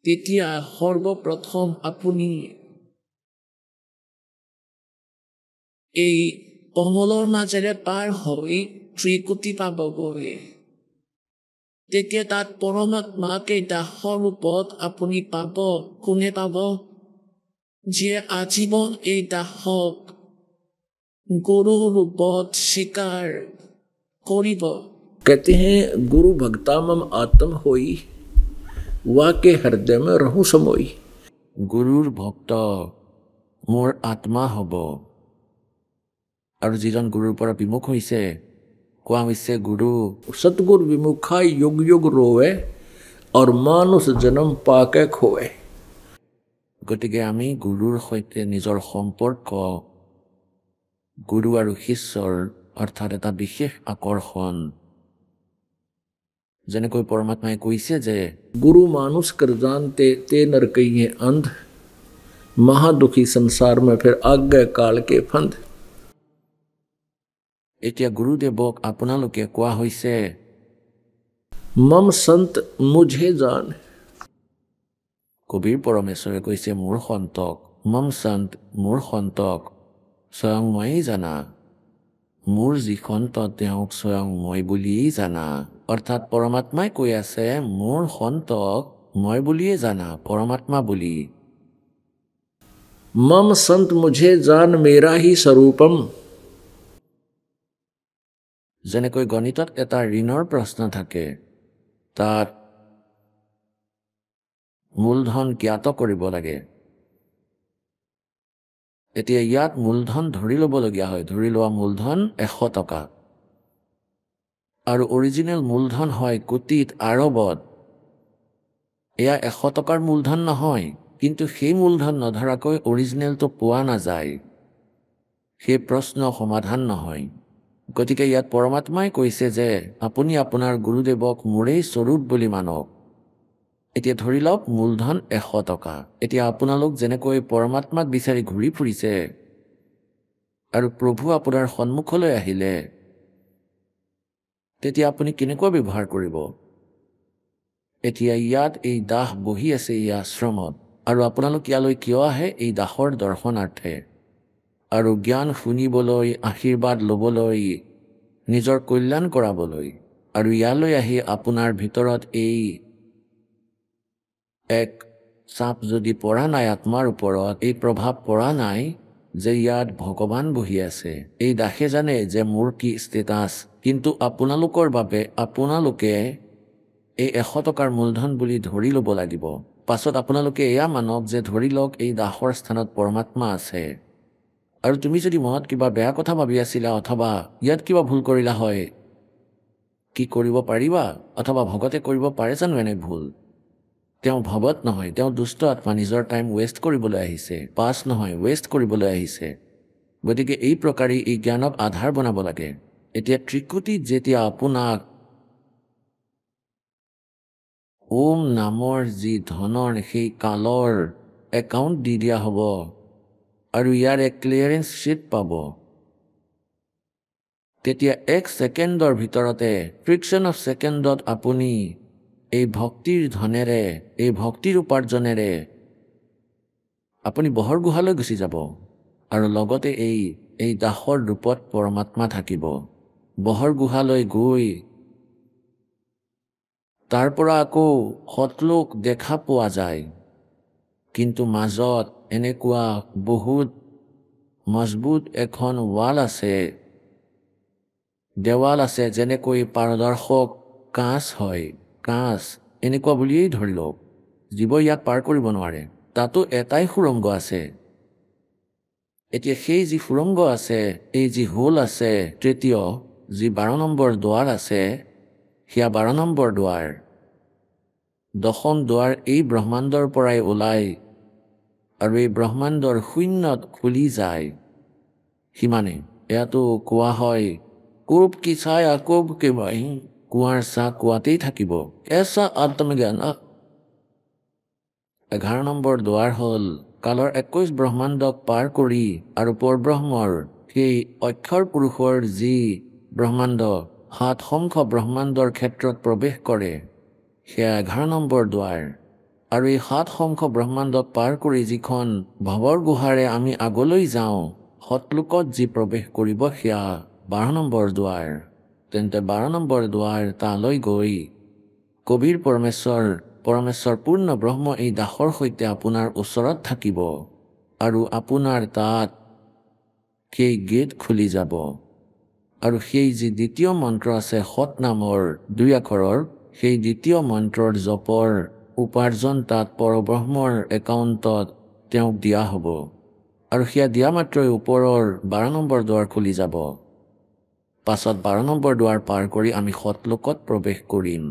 তেতিয়া সৰ্বপ্ৰথম আপুনি এই কমলৰ মাজেৰে পাৰ হৈ ত্ৰিকুটি পাবগৈ। তেতিয়া তাত পৰমাত্মাক এই দাসৰ ৰূপত আপুনি পাব। কোনে পাব? যিয়ে আজীৱন এই দাসক গুৰু ৰূপত স্বীকাৰ কৰিব। कहते हैं गुरु भक्ता मम आत्म होई, वाके हृदय में रहूं समोई। গুৰুৰ ভক্ত মোৰ আত্মা হ'ব। আৰু যিজন গুৰুৰ পৰা বিমুখ হৈছে, কোৱা হৈছে গুৰু সতগুৰ বিমুখা युग युग रोवे और मानुष जन्म पाके खोए। গতিকে আমি গুৰুৰ সৈতে নিজৰ সম্পৰ্ক, গুৰু আৰু শিষ্যৰ অৰ্থাৎ এটা বিশেষ আকৰ্ষণ। যেনেকৈ পৰমাত্মাই কৈছে যে গুৰু মানুষ कर जानते ते नर कहिए अंध, महादुखी संसार में फिर आज्ञा काल के फंद। এতিয়া গুৰুদেৱক আপোনালোকে কোৱা হৈছে মম সন্ত মুঝে জান। কবিৰ পৰমেশ্বৰে কৈছে মোৰ সন্তক, মম সন্ত মোৰ সন্তক স্বয়ং ময়েই জানা। মোৰ যি সন্ত তেওঁক স্বয়ং মই বুলিয়েই জানা। অৰ্থাৎ পৰমাত্মাই কৈ আছে মোৰ সন্তক মই বুলিয়েই জানা, পৰমাত্মা বুলি। মম সন্ত মুঝে জান মেৰা হি স্বৰূপম। যেনেকৈ গণিতত এটা ঋণৰ প্ৰশ্ন থাকে, তাত মূলধন জ্ঞাত কৰিব লাগে। এতিয়া ইয়াত মূলধন ধৰি ল'বলগীয়া হয়। ধৰি লোৱা মূলধন 100 টকা, আৰু অৰিজিনেল মূলধন হয় কোটিত আৰবত। এয়া 100 টকাৰ মূলধন নহয়, কিন্তু সেই মূলধন নধৰাকৈ অৰিজিনেলটো পোৱা নাযায়। সেই প্ৰশ্ন সমাধান নহয়। গতিকে ইয়াত পৰমাত্মাই কৈছে যে আপুনি আপোনাৰ গুৰুদেৱক মোৰেই স্বৰূপ বুলি মানক। এতিয়া ধৰি লওক মূলধন 100 টকা। এতিয়া আপোনালোক যেনেকৈ পৰমাত্মাক বিচাৰি ঘূৰি ফুৰিছে আৰু প্ৰভু আপোনাৰ সন্মুখলৈ আহিলে, তেতিয়া আপুনি কেনেকুৱা ব্যৱহাৰ কৰিব? এতিয়া ইয়াত এই দাস বহি আছে এই আশ্ৰমত, আৰু আপোনালোক ইয়ালৈ কিয় আহে? এই দাসৰ দৰ্শনাৰ্থে, আৰু জ্ঞান শুনিবলৈ, আশীৰ্বাদ ল'বলৈ, নিজৰ কল্যাণ কৰাবলৈ। আৰু ইয়ালৈ আহি আপোনাৰ ভিতৰত এই এক চাপ যদি পৰা নাই, আত্মাৰ ওপৰত এই প্ৰভাৱ পৰা নাই যে ইয়াত ভগৱান বহি আছে, এই দাসে জানে যে মোৰ কি ষ্টেটাছ। কিন্তু আপোনালোকৰ বাবে আপোনালোকে এই 100 টকাৰ মূলধন বুলি ধৰি ল'ব লাগিব। পাছত আপোনালোকে এয়া মানক যে ধৰি লওক এই দাসৰ স্থানত পৰমাত্মা আছে, আৰু তুমি যদি মনত কিবা বেয়া কথা ভাবি আছিলা অথবা ইয়াত কিবা ভুল কৰিলা হয়, কি কৰিব পাৰিবা? অথবা ভগতে কৰিব পাৰে জানো এনে ভুল? তেওঁ ভগত নহয়, তেওঁ দুষ্ট আত্মা। নিজৰ টাইম ৱেষ্ট কৰিবলৈ আহিছে, পাছ নহয় ৱেষ্ট কৰিবলৈ আহিছে। গতিকে এই প্ৰকাৰে এই জ্ঞানক আধাৰ বনাব লাগে। এতিয়া ত্ৰিকুটিত যেতিয়া আপোনাক ওম নামৰ যি ধনৰ সেই কালৰ একাউণ্ট দি দিয়া হ'ব, আৰু ইয়াৰ এক ক্লিয়াৰেন্স শ্বীট পাব, তেতিয়া 1 ছেকেণ্ডৰ ভিতৰতে, ফ্ৰিকশ্যন অফ ছেকেণ্ডত আপুনি এই ভক্তিৰ ধনেৰে, এই ভক্তিৰ উপাৰ্জনেৰে আপুনি বহৰ গুহালৈ গুচি যাব। আৰু লগতে এই দাসৰ ৰূপত পৰমাত্মা থাকিব। বহৰ গুহালৈ গৈ তাৰ পৰা আকৌ সতলোক দেখা পোৱা যায়, কিন্তু মাজত এনেকুৱা বহুত মজবুত এখন ৱাল আছে, দেৱাল আছে, যেনেকৈ পাৰদৰ্শক কাঁচ হয়, কাঁচ এনেকুৱা বুলিয়েই ধৰি লওক, জীৱ ইয়াক পাৰ কৰিব নোৱাৰে। তাতো এটাই সুৰংগ আছে। এতিয়া সেই যি সুৰংগ আছে, এই যি হোল আছে, তৃতীয় যি 12 নম্বৰ দুৱাৰ আছে, সেয়া 12 নম্বৰ দুৱাৰ। 10ম দুৱাৰ এই ব্ৰহ্মাণ্ডৰ পৰাই ওলায় আৰু এই ব্ৰহ্মাণ্ডৰ শূন্যত খুলি যায়, সিমানে। এয়াতো কোৱা হয়, কুব কি ছায়া কুব কি বাহি, কুৱাৰ চাহ কুৱাতেই থাকিব, এছা আত্মজ্ঞান। 11 নম্বৰ দুৱাৰ হ'ল কালৰ 21 ব্ৰহ্মাণ্ডক পাৰ কৰি আৰু পৰব্ৰহ্মৰ সেই অক্ষৰ পুৰুষৰ যি ব্ৰহ্মাণ্ড 7 সংখ্য ব্ৰহ্মাণ্ডৰ ক্ষেত্ৰত প্ৰৱেশ কৰে, সেয়া 11 নম্বৰ দুৱাৰ। আৰু এই 7 সংখ্য ব্ৰহ্মাণ্ডক পাৰ কৰি যিখন ভৱৰ গুহাৰে আমি আগলৈ যাওঁ, সতলোকত যি প্ৰৱেশ কৰিব, সেয়া 12 নম্বৰ দুৱাৰ। তেন্তে 12 নম্বৰ দুৱাৰ তালৈ গৈ কবিৰ পৰমেশ্বৰ পূৰ্ণ ব্ৰহ্ম এই দাসৰ সৈতে আপোনাৰ ওচৰত থাকিব আৰু আপোনাৰ তাত সেই গেট খুলি যাব। আৰু সেই যি দ্বিতীয় মন্ত্ৰ আছে সৎ নামৰ 2 আখৰৰ, সেই দ্বিতীয় মন্ত্ৰৰ জপৰ উপাৰ্জন তাত পৰব্ৰহ্মৰ একাউণ্টত তেওঁক দিয়া হ'ব আৰু সেয়া দিয়া মাত্ৰই ওপৰৰ 12 নম্বৰ দুৱাৰ খুলি যাব। পাছত 12 নম্বৰ দুৱাৰ পাৰ কৰি আমি সতলোকত প্ৰৱেশ কৰিম।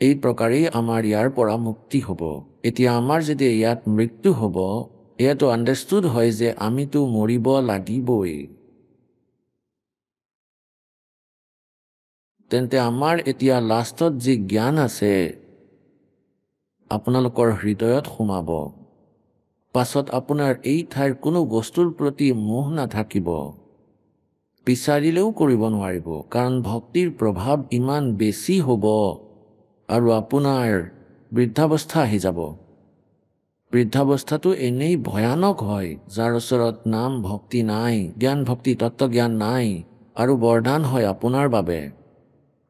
এই প্ৰকাৰেই আমাৰ ইয়াৰ পৰা মুক্তি হ'ব। এতিয়া আমাৰ যদি ইয়াত মৃত্যু হ'ব, এয়াতো আণ্ডাৰষ্টুড হয় যে আমিতো মৰিব লাগিবই। তেন্তে আমাৰ এতিয়া লাষ্টত যি জ্ঞান আছে আপোনালোকৰ হৃদয়ত সোমাব। পাছত আপোনাৰ এই ঠাইৰ কোনো বস্তুৰ প্ৰতি মোহ নাথাকিব, বিচাৰিলেও কৰিব নোৱাৰিব, কাৰণ ভক্তিৰ প্ৰভাৱ ইমান বেছি হ'ব আৰু আপোনাৰ বৃদ্ধাৱস্থা আহি যাব। বৃদ্ধাৱস্থাটো এনেই ভয়ানক হয়, যাৰ ওচৰত নাম ভক্তি নাই, জ্ঞান ভক্তি তত্ত্বজ্ঞান নাই, আৰু বৰদান হয় আপোনাৰ বাবে।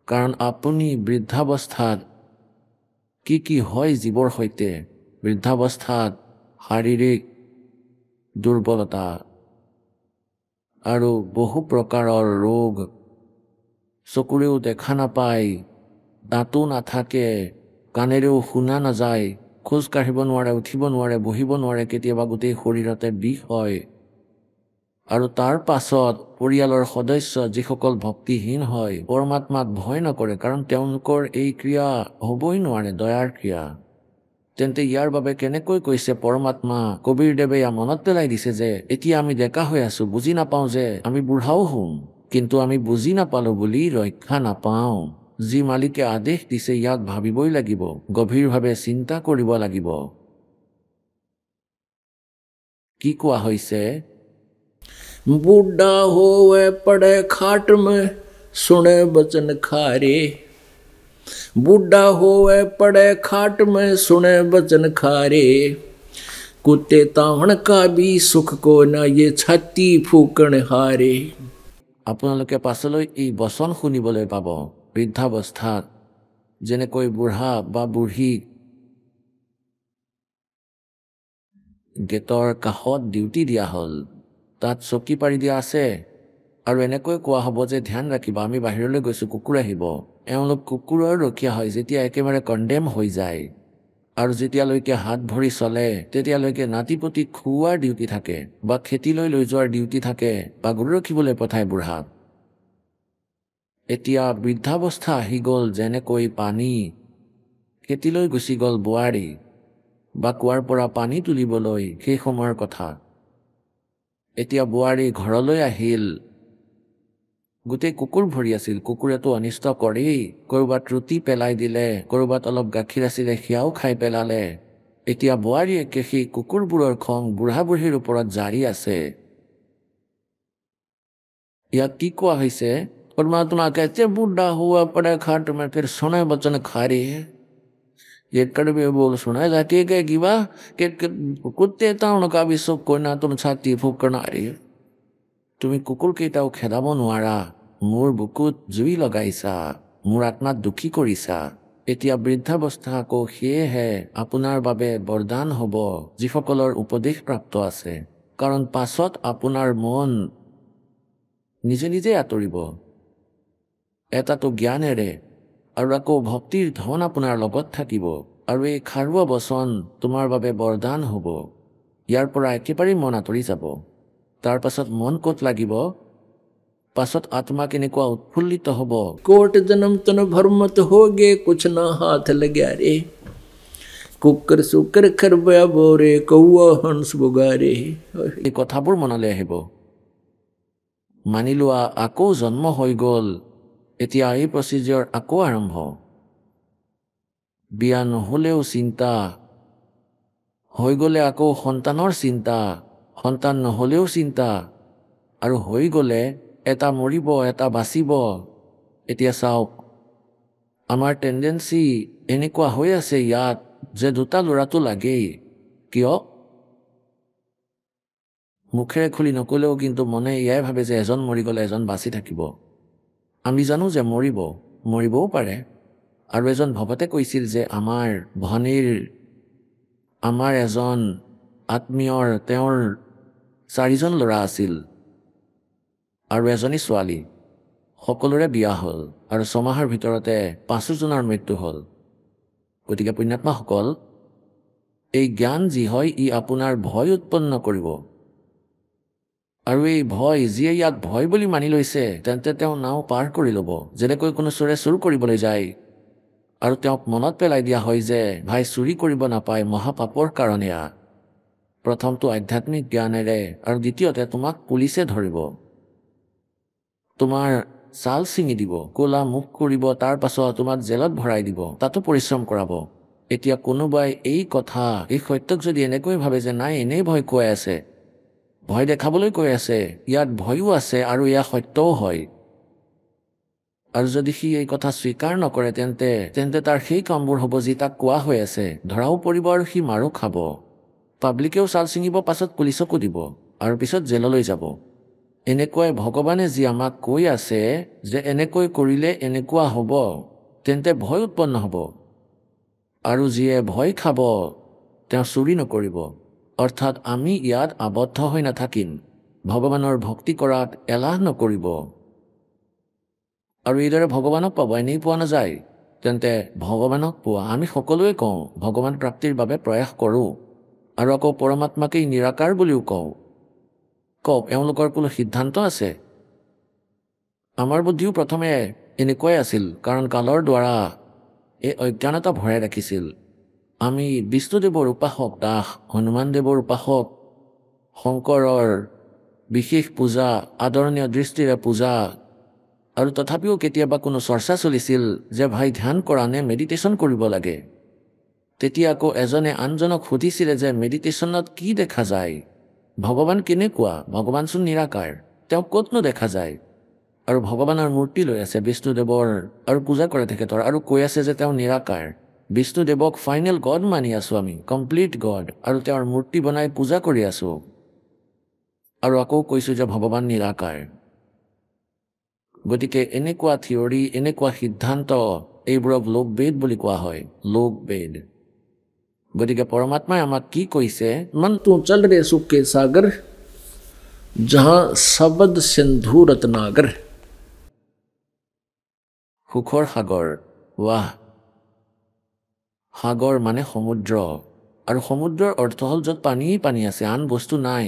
কাৰণ আপুনি বৃদ্ধাৱস্থাত কি হয় জীৱৰ সৈতে, বৃদ্ধাৱস্থাত শাৰীৰিক দুৰ্বলতা আৰু বহু প্ৰকাৰৰ ৰোগ, চকুৰেও দেখা নাপায়, দাঁতো নাথাকে, কাণেৰেও শুনা নাযায়, খোজ কাঢ়িব নোৱাৰে, উঠিব নোৱাৰে, বহিব নোৱাৰে, কেতিয়াবা গোটেই শৰীৰতে বিষ হয়। আৰু তাৰ পাছত পৰিয়ালৰ সদস্য যিসকল ভক্তিহীন হয়, পৰমাত্মাক ভয় নকৰে, কাৰণ তেওঁলোকৰ এই ক্ৰিয়া হ'বই নোৱাৰে, দয়াৰ ক্ৰিয়া। তেন্তে ইয়াৰ বাবে কেনেকৈ কৈছে পৰমাত্মা, কবীৰদেৱে ইয়াৰ মনত পেলাই দিছে যে এতিয়া আমি ডেকা হৈ আছোঁ, বুজি নাপাওঁ যে আমি বুঢ়াও হ'ম, কিন্তু আমি বুজি নাপালোঁ বুলি ৰক্ষা নাপাওঁ। যি মালিকে আদেশ দিছে ইয়াক ভাবিবই লাগিব, গভীৰভাৱে চিন্তা কৰিব লাগিব। কি কোৱা হৈছে? বুঢ়া হোৱে পড়ে খাট में सुने बचन खारे, बुढ़ा होवे पड़े खाट में सुने बचन खारे, कुत्ते तावण का भी सुख को ना ये छाती फूकण हारे। আপোনালোকে পাছলৈ এই বচন শুনিবলৈ পাব। বৃদ্ধাৱস্থাত যেনেকৈ বুঢ়া বা বুঢ়ীক গেটৰ কাষত ডিউটি দিয়া হ'ল, তাত চকী পাৰি দিয়া আছে আৰু এনেকৈ কোৱা হ'ব যে ধ্যান ৰাখিবা, আমি বাহিৰলৈ গৈছোঁ, কুকুৰ আহিব। এওঁলোক কুকুৰৰ ৰখীয়া হয় যেতিয়া একেবাৰে কণ্ডেম হৈ যায়, আৰু যেতিয়ালৈকে হাত ভৰি চলে তেতিয়ালৈকে নাতিপতি খুওৱাৰ ডিউটি থাকে, বা খেতিলৈ লৈ যোৱাৰ ডিউটি থাকে, বা গৰু ৰখিবলৈ পঠায় বুঢ়াক। এতিয়া বৃদ্ধাৱস্থা আহি গ'ল, যেনেকৈ পানী খেতিলৈ গুচি গ'ল বোৱাৰী, বা কুৱাৰ পৰা পানী তুলিবলৈ সেই সময়ৰ কথা। এতিয়া বোৱাৰী ঘৰলৈ আহিল, গোটেই কুকুৰ ভৰি আছিল, কুকুৰেতো অনিষ্ট কৰেই, ক'ৰবাত ৰুটি পেলাই দিলে, ক'ৰবাত অলপ গাখীৰ আছিলে সেয়াও খাই পেলালে। এতিয়া বোৱাৰীয়ে সেই কুকুৰবোৰৰ খং বুঢ়া বুঢ়ীৰ ওপৰত জাৰি আছে। ইয়াক কি কোৱা হৈছে? परमात्मा कहते बूढ़ा हुआ पड़े खाट में फिर सुने बचन खारे। ये कड़वे बोल सुना जाके कहेगी वाह कि कुत्ते ताउन का भी सुख कोई ना तुम छाती फूकना रे। तुम्हें कुकुर केइटाও খেদাব নোৱাৰা, মোৰ বুকুত জুই লগাইছা, মোৰ আত্মাত দুখী কৰিছা। এতিয়া বৃদ্ধাৱস্থা আকৌ সেয়েহে আপোনাৰ বাবে বৰদান হ'ব যিসকলৰ উপদেশ প্ৰাপ্ত আছে। কাৰণ পাছত আপোনাৰ মন নিজে নিজে আঁতৰিব এটাতো জ্ঞানেৰে আৰু আকৌ ভক্তিৰ ধন আপোনাৰ লগত থাকিব আৰু এই খাৰুৱা বচন তোমাৰ বাবে বৰদান হ'ব ইয়াৰ পৰা একেবাৰে মন আঁতৰি যাব তাৰ পাছত মন ক'ত লাগিব পাছত আত্মা কেনেকুৱা উৎফুল্লিত হ'ব কোট জনম তন ভৰমত হোগে কুছ না হাথ লগ্যা ৰে কুকৰ চুকৰ খৰবয়া বৰে কৌৱা হংস বগাৰে এই কথাবোৰ মনলৈ আহিব মানি লোৱা আকৌ জন্ম হৈ গ'ল এতিয়া এই প্ৰচিডিউৰ আকৌ আৰম্ভ বিয়া নহ'লেও চিন্তা হৈ গ'লে আকৌ সন্তানৰ চিন্তা সন্তান নহ'লেও চিন্তা আৰু হৈ গ'লে এটা মৰিব এটা বাচিব এতিয়া চাওক আমাৰ টেণ্ডেঞ্চি এনেকুৱা হৈ আছে ইয়াত যে দুটা ল'ৰাটো লাগেই কিয় মুখেৰে খুলি নকলেও কিন্তু মনে এয়াই ভাবে যে এজন মৰি গ'লে এজন বাচি থাকিব আমি জানো যে মৰিবও পাৰে আৰু এজন ভকতে কৈছিল যে আমাৰ ভনীৰ আমাৰ এজন আত্মীয়ৰ তেওঁৰ 4জন ল'ৰা আছিল আৰু এজনী ছোৱালী সকলোৰে বিয়া হ'ল আৰু 6 মাহৰ ভিতৰতে 5জনৰ মৃত্যু হ'ল গতিকে পুণ্যাত্মাসকল এই জ্ঞান যি হয় ই আপোনাৰ ভয় উৎপন্ন কৰিব আৰু এই ভয় যিয়ে ইয়াক ভয় বুলি মানি লৈছে তেন্তে তেওঁ নাও পাৰ কৰি ল'ব যেনেকৈ কোনো চোৰে চুৰ কৰিবলৈ যায় আৰু তেওঁক মনত পেলাই দিয়া হয় যে ভাই চুৰি কৰিব নাপায় মহাপাপৰ কাৰণে প্ৰথমটো আধ্যাত্মিক জ্ঞানেৰে আৰু দ্বিতীয়তে তোমাক পুলিচে ধৰিব তোমাৰ ছাল ছিঙি দিব ক'লা মুখ কৰিব তাৰ পাছত তোমাক জেলত ভৰাই দিব তাতো পৰিশ্ৰম কৰাব এতিয়া কোনোবাই এই কথা এই সত্যক যদি এনেকৈ ভাবে যে নাই এনেই ভয় খুৱাই আছে ভয় দেখাবলৈ কৈ আছে ইয়াত ভয়ো আছে আৰু এয়া সত্যও হয় আৰু যদি সি এই কথা স্বীকাৰ নকৰে তেন্তে তাৰ সেই কামবোৰ হ'ব যি তাক কোৱা হৈ আছে ধৰাও পৰিব আৰু সি মাৰো খাব পাব্লিকেও ছাল ছিঙিব পাছত পুলিচকো দিব আৰু পিছত জেললৈ যাব এনেকুৱাই ভগৱানে যি আমাক কৈ আছে যে এনেকৈ কৰিলে এনেকুৱা হ'ব তেন্তে ভয় উৎপন্ন হ'ব আৰু যিয়ে ভয় খাব তেওঁ চুৰি নকৰিব অৰ্থাৎ আমি ইয়াত আবদ্ধ হৈ নাথাকিম ভগৱানৰ ভক্তি কৰাত এলাহ নকৰিব আৰু এইদৰে ভগৱানক পাব এনেই পোৱা নাযায় তেন্তে ভগৱানক পোৱা আমি সকলোৱে কওঁ ভগৱান প্ৰাপ্তিৰ বাবে প্ৰয়াস কৰোঁ আৰু আকৌ পৰমাত্মাকেই নিৰাকাৰ বুলিও কওক এওঁলোকৰ কোনো সিদ্ধান্ত আছে আমাৰ বুদ্ধিও প্ৰথমে এনেকুৱাই আছিল কাৰণ কালৰ দ্বাৰা এই অজ্ঞানতা ভৰাই ৰাখিছিল আমি বিষ্ণুদেৱৰ উপাসক দাস হনুমানদেৱৰ উপাসক শংকৰৰ বিশেষ পূজা আদৰণীয় দৃষ্টিৰে পূজা আৰু তথাপিও কেতিয়াবা কোনো চৰ্চা চলিছিল যে ভাই ধ্যান কৰা নে মেডিটেশ্যন কৰিব লাগে তেতিয়া আকৌ এজনে আনজনক সুধিছিলে যে মেডিটেশ্যনত কি দেখা যায় ভগৱান কেনেকুৱা ভগৱানচোন নিৰাকাৰ তেওঁক ক'তনো দেখা যায় আৰু ভগৱানৰ মূৰ্তি লৈ আছে বিষ্ণুদেৱৰ আৰু পূজা কৰে তেখেতৰ আৰু কৈ আছে যে তেওঁ নিৰাকাৰ বিষ্ণুদেৱক ফাইনেল গড মানি আছোঁ আমি কমপ্লিট গড আৰু তেওঁৰ মূৰ্তি বনাই পূজা কৰি আছোঁ আৰু আকৌ কৈছোঁ যে ভগৱান নিৰাকাৰ গতিকে এনেকুৱা থিয়ৰী এনেকুৱা সিদ্ধান্ত এইবোৰক লোকবেদ বুলি কোৱা হয় লোকবেদ গতিকে পৰমাত্মাই আমাক কি কৈছে মন তু চল ৰে সুখে সাগৰ জহা শব্দ সিন্ধু ৰত্নাগৰ সুখৰ সাগৰ ৱাহ সাগৰ মানে সমুদ্ৰ আৰু সমুদ্ৰৰ অৰ্থ হ'ল য'ত পানী আছে আন বস্তু নাই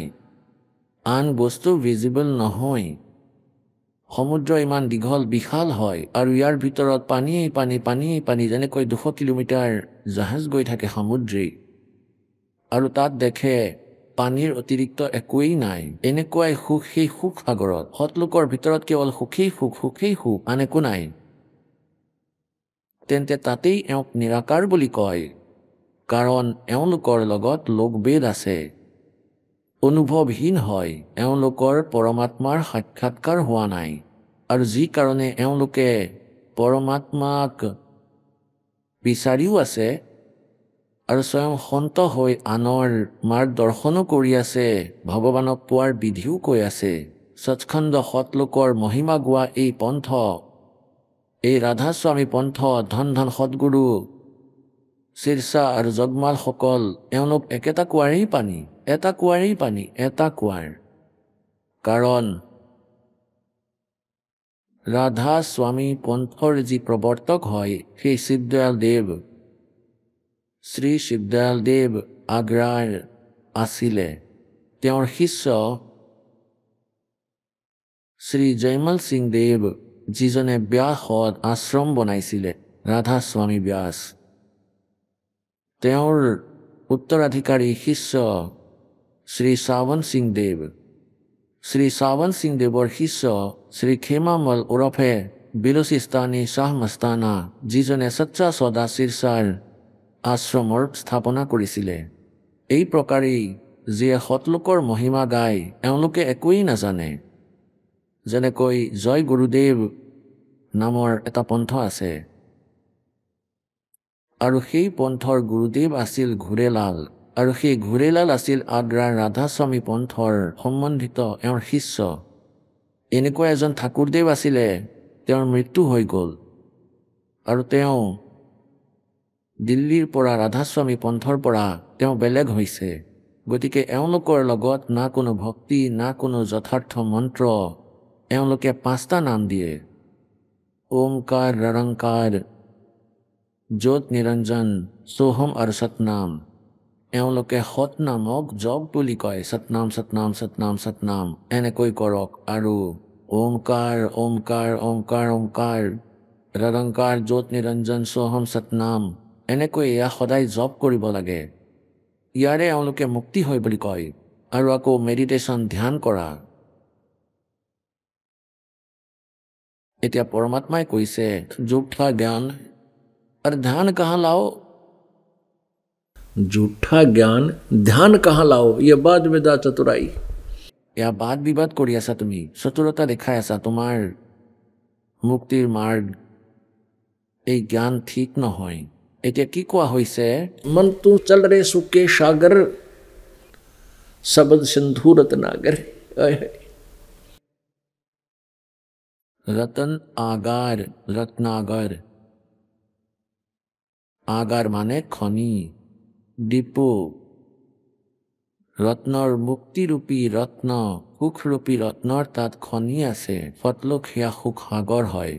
আন বস্তু ভিজিবল নহয় সমুদ্ৰ ইমান দীঘল বিশাল হয় আৰু ইয়াৰ ভিতৰত পানী যেনেকৈ 200 কিলোমিটাৰ জাহাজ গৈ থাকে সমুদ্ৰী আৰু তাত দেখে পানীৰ অতিৰিক্ত একোৱেই নাই এনেকুৱাই সুখ সেই সুখ সাগৰত সৎলোকৰ ভিতৰত কেৱল সুখেই সুখ আন একো নাই তেন্তে তাতেই এওঁক নিৰাকাৰ বুলি কয় কাৰণ এওঁলোকৰ লগত লোকবেদ আছে অনুভৱহীন হয় এওঁলোকৰ পৰমাত্মাৰ সাক্ষাৎকাৰ হোৱা নাই আৰু যি কাৰণে এওঁলোকে পৰমাত্মাক বিচাৰিও আছে আৰু স্বয়ং সন্ত হৈ আনৰ মাৰ্গদৰ্শনো কৰি আছে ভগৱানক পোৱাৰ বিধিও কৈ আছে সচ্খণ্ড সৎলোকৰ মহিমা গোৱা এই পন্থ এই ৰাধাস্বামী পন্থ ধন সৎগুৰু শিৰসা আৰু জগমালসকল এওঁলোক একেটা কুঁৱাৰেই পানী এটা কুঁৱাৰেই পানী, এটা কুঁৱাৰ। কাৰণ ৰাধা স্বামী পন্থৰ যি প্ৰৱৰ্তক হয় সেই শিৱদয়াল দেৱ, শ্ৰী শিৱদয়াল দেৱ আগ্ৰাৰ আছিলে। তেওঁৰ শিষ্য শ্ৰী জয়মল সিং দেৱ, যিজনে ব্যাসত আশ্ৰম বনাইছিলে, ৰাধা স্বামী ব্যাস, তেওঁৰ উত্তৰাধিকাৰী শিষ্য শ্ৰী শ্ৰাৱণ সিং দেৱ। শ্ৰী শ্ৰাৱণ সিং দেৱৰ শিষ্য শ্ৰী খেমামল ওৰফে বিলুচিস্তানী শ্বাহ মস্তানা, যিজনে সচ্চা সদা শিৰসাৰ আশ্ৰমৰ স্থাপনা কৰিছিলে। এই প্ৰকাৰেই যিয়ে সতলোকৰ মহিমা গায় এওঁলোকে একোৱেই নাজানে। যেনেকৈ জয় গুৰুদেৱ নামৰ এটা পন্থ আছে, আৰু সেই পন্থৰ গুৰুদেৱ আছিল ঘূৰেলাল, আৰু সেই ঘূৰেলাল আছিল আগ্ৰাৰ ৰাধাস্বামী পন্থৰ সম্বন্ধিত এওঁৰ শিষ্য। এনেকুৱা এজন ঠাকুৰদেৱ আছিলে, তেওঁৰ মৃত্যু হৈ গ'ল, আৰু তেওঁ দিল্লীৰ পৰা ৰাধাস্বামী পন্থৰ পৰা তেওঁ বেলেগ হৈছে। গতিকে এওঁলোকৰ লগত না কোনো ভক্তি না কোনো যথাৰ্থ মন্ত্ৰ, এওঁলোকে 5টা নাম দিয়ে, ওমকাৰ, ৰৰংকাৰ, জ্যোত নিৰঞ্জন, সোহম আৰু সতনাম। এওঁলোকে সতনামক জপ বুলি কয়, সতনাম সতনাম সতনাম সতনাম এনেকৈ কৰক, আৰু ওমকাৰ ওমকাৰ ওমকাৰ ওমকাৰ, ৰৰংকাৰ, জ্যোত নিৰঞ্জন, সোহম সতনাম এনেকৈ এয়া সদায় জপ কৰিব লাগে। ইয়াৰে এওঁলোকে মুক্তি হয় বুলি কয়। আৰু আকৌ মেডিটেশ্যন, ধ্যান কৰা। এতিয়া পৰমাত্মাই কৈছে ঝুঠা জ্ঞান और ध्यान कहाँ लाओ, झूठा ज्ञान ध्यान कहाँ लाओ, ये बात बेदा चतुराई। या বাদ বিবাদ কৰি আছা, তুমি চতুৰতা দেখাই আছা, তোমাৰ মুক্তিৰ মাৰ্গ, এই জ্ঞান ঠিক নহয়। এতিয়া কি কোৱা হৈছে, মন তু চল ৰে সুকে সাগৰ, শব্দ সিন্ধু ৰত্নাগৰ। रतन आगार, रत्नागर। आगार माने खनि, डिपो। रत्नर मुक्तिरूपी रत्न, সুখরূপী ৰত্নৰ তাত খনি আছে, ফটলোক সেয়া সুখ সাগৰ হয়।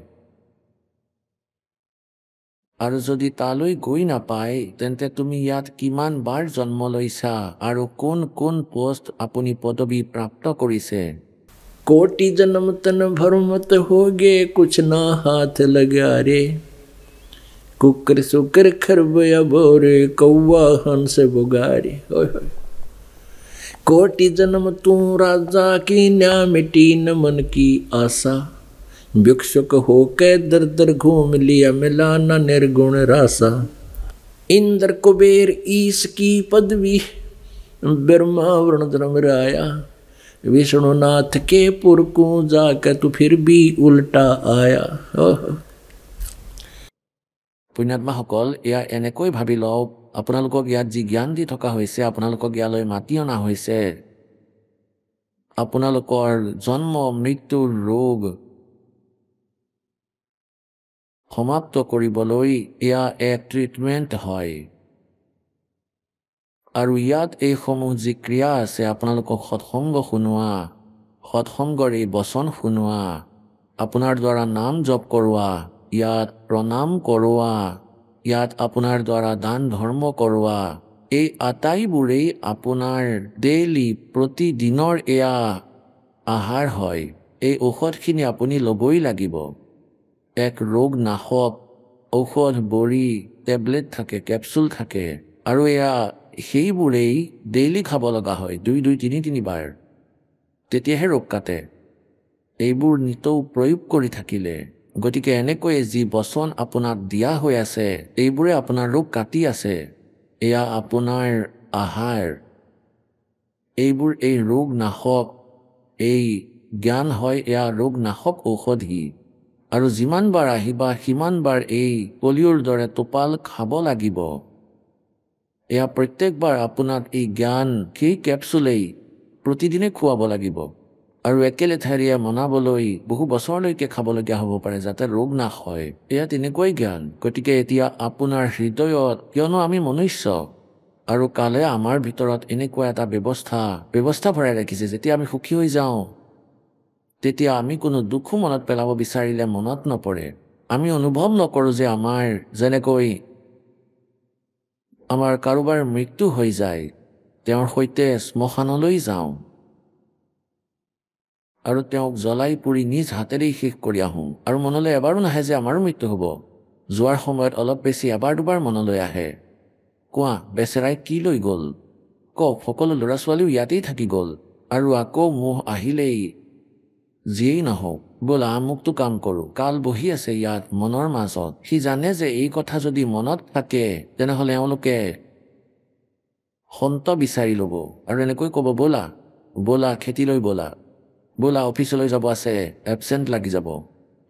আৰু যদি তালৈ গৈ নাপায়, তেন্তে তুমি ইয়াত কিমান বাৰ জন্ম লৈছা আৰু কোন কোন পোষ্ট আপুনি পদবী প্ৰাপ্ত কৰিছে। कोटि जन्म तन भरमत होगे, कुछ ना हाथ लगा रे। कुकर सुकर खरबया बोरे, कौवा हंस बुगारे। कोटि जन्म तू राजा की, न्या मिटी न मन की आशा। भिक्षुक होके दर दर घूम लिया, मिला न निर्गुण रासा। इंद्र कुबेर ईश की पदवी, ब्रह्मा वरुण धर्मराया। विष्णुनाथ के पुर को जाकर तू फिर भी उल्टा आया। পুণ্যাত্মাসকল, এয়া এনেকৈ ভাবি লওক, আপোনালোকক ইয়াত যি জ্ঞান দি থকা হৈছে, আপোনালোকক ইয়ালৈ মাতি অনা হৈছে, আপোনালোকৰ জন্ম মৃত্যুৰ ৰোগ সমাপ্ত কৰিবলৈ এয়া এক ট্ৰিটমেণ্ট হয়। আৰু ইয়াত এইসমূহ যি ক্ৰিয়া আছে, আপোনালোকক সৎসংগ শুনোৱা, সৎসংগৰ এই বচন শুনোৱা, আপোনাৰ দ্বাৰা নাম জপ কৰোৱা, ইয়াত প্ৰণাম কৰোৱা, ইয়াত আপোনাৰ দ্বাৰা দান ধৰ্ম কৰোৱা, এই আটাইবোৰেই আপোনাৰ ডেইলি, প্ৰতিদিনৰ এয়া আহাৰ হয়। এই ঔষধখিনি আপুনি ল'বই লাগিব। এক ৰোগ নাশক ঔষধ, বড়ি, টেবলেট থাকে, কেপচুল থাকে, আৰু এয়া সেইবোৰেই ডেইলি খাব লগা হয়, 2-3 বাৰ, তেতিয়াহে ৰোগ কাটে। এইবোৰ নিতৌ প্ৰয়োগ কৰি থাকিলে, গতিকে এনেকৈ যি বচন আপোনাক দিয়া হৈ আছে, এইবোৰে আপোনাৰ ৰোগ কাটি আছে। এয়া আপোনাৰ আহাৰ, এইবোৰ এই ৰোগ নাশক, এই জ্ঞান হয়, এয়া ৰোগ নাশক ঔষধি। আৰু যিমান বাৰ আহিবা সিমান বাৰ এই পলিঅ'ৰ দৰে টোপাল খাব লাগিব। এয়া প্ৰত্যেকবাৰ আপোনাক এই জ্ঞান, সেই কেপচুলেই প্ৰতিদিনে খুৱাব লাগিব। আৰু একেলেঠাৰিয়ে মনাবলৈ বহু বছৰলৈকে খাবলগীয়া হ'ব পাৰে, যাতে ৰোগ নাশ হয়। এয়া তেনেকুৱাই জ্ঞান। গতিকে এতিয়া আপোনাৰ হৃদয়ত, কিয়নো আমি মনুষ্য আৰু কালে আমাৰ ভিতৰত এনেকুৱা এটা ব্যৱস্থা ভৰাই ৰাখিছে, যেতিয়া আমি সুখী হৈ যাওঁ তেতিয়া আমি কোনো দুখো মনত পেলাব বিচাৰিলে মনত নপৰে। আমি অনুভৱ নকৰোঁ যে আমাৰ যেনেকৈ আমাৰ কাৰোবাৰ মৃত্যু হৈ যায়, তেওঁৰ সৈতে শ্মশানলৈ যাওঁ আৰু তেওঁক জ্বলাই পুৰি নিজ হাতেৰেই শেষ কৰি আহোঁ, আৰু মনলৈ এবাৰো নাহে যে আমাৰো মৃত্যু হ'ব। যোৱাৰ সময়ত অলপ বেছি এবাৰ দুবাৰ মনলৈ আহে, কোৱা বেচেৰাই কি লৈ গ'ল, কওক সকলো ল'ৰা ছোৱালীও ইয়াতেই থাকি গ'ল, আৰু আকৌ মোহ আহিলেই যিয়েই নহওক ব'লা আমুকটো কাম কৰোঁ। কাল বহি আছে ইয়াত মনৰ মাজত, সি জানে যে এই কথা যদি মনত থাকে তেনেহ'লে এওঁলোকে সন্ত বিচাৰি ল'ব আৰু এনেকৈ ক'ব ব'লা ব'লা খেতিলৈ ব'লা, ব'লা অফিচলৈ যাব আছে, এবচেণ্ট লাগি যাব,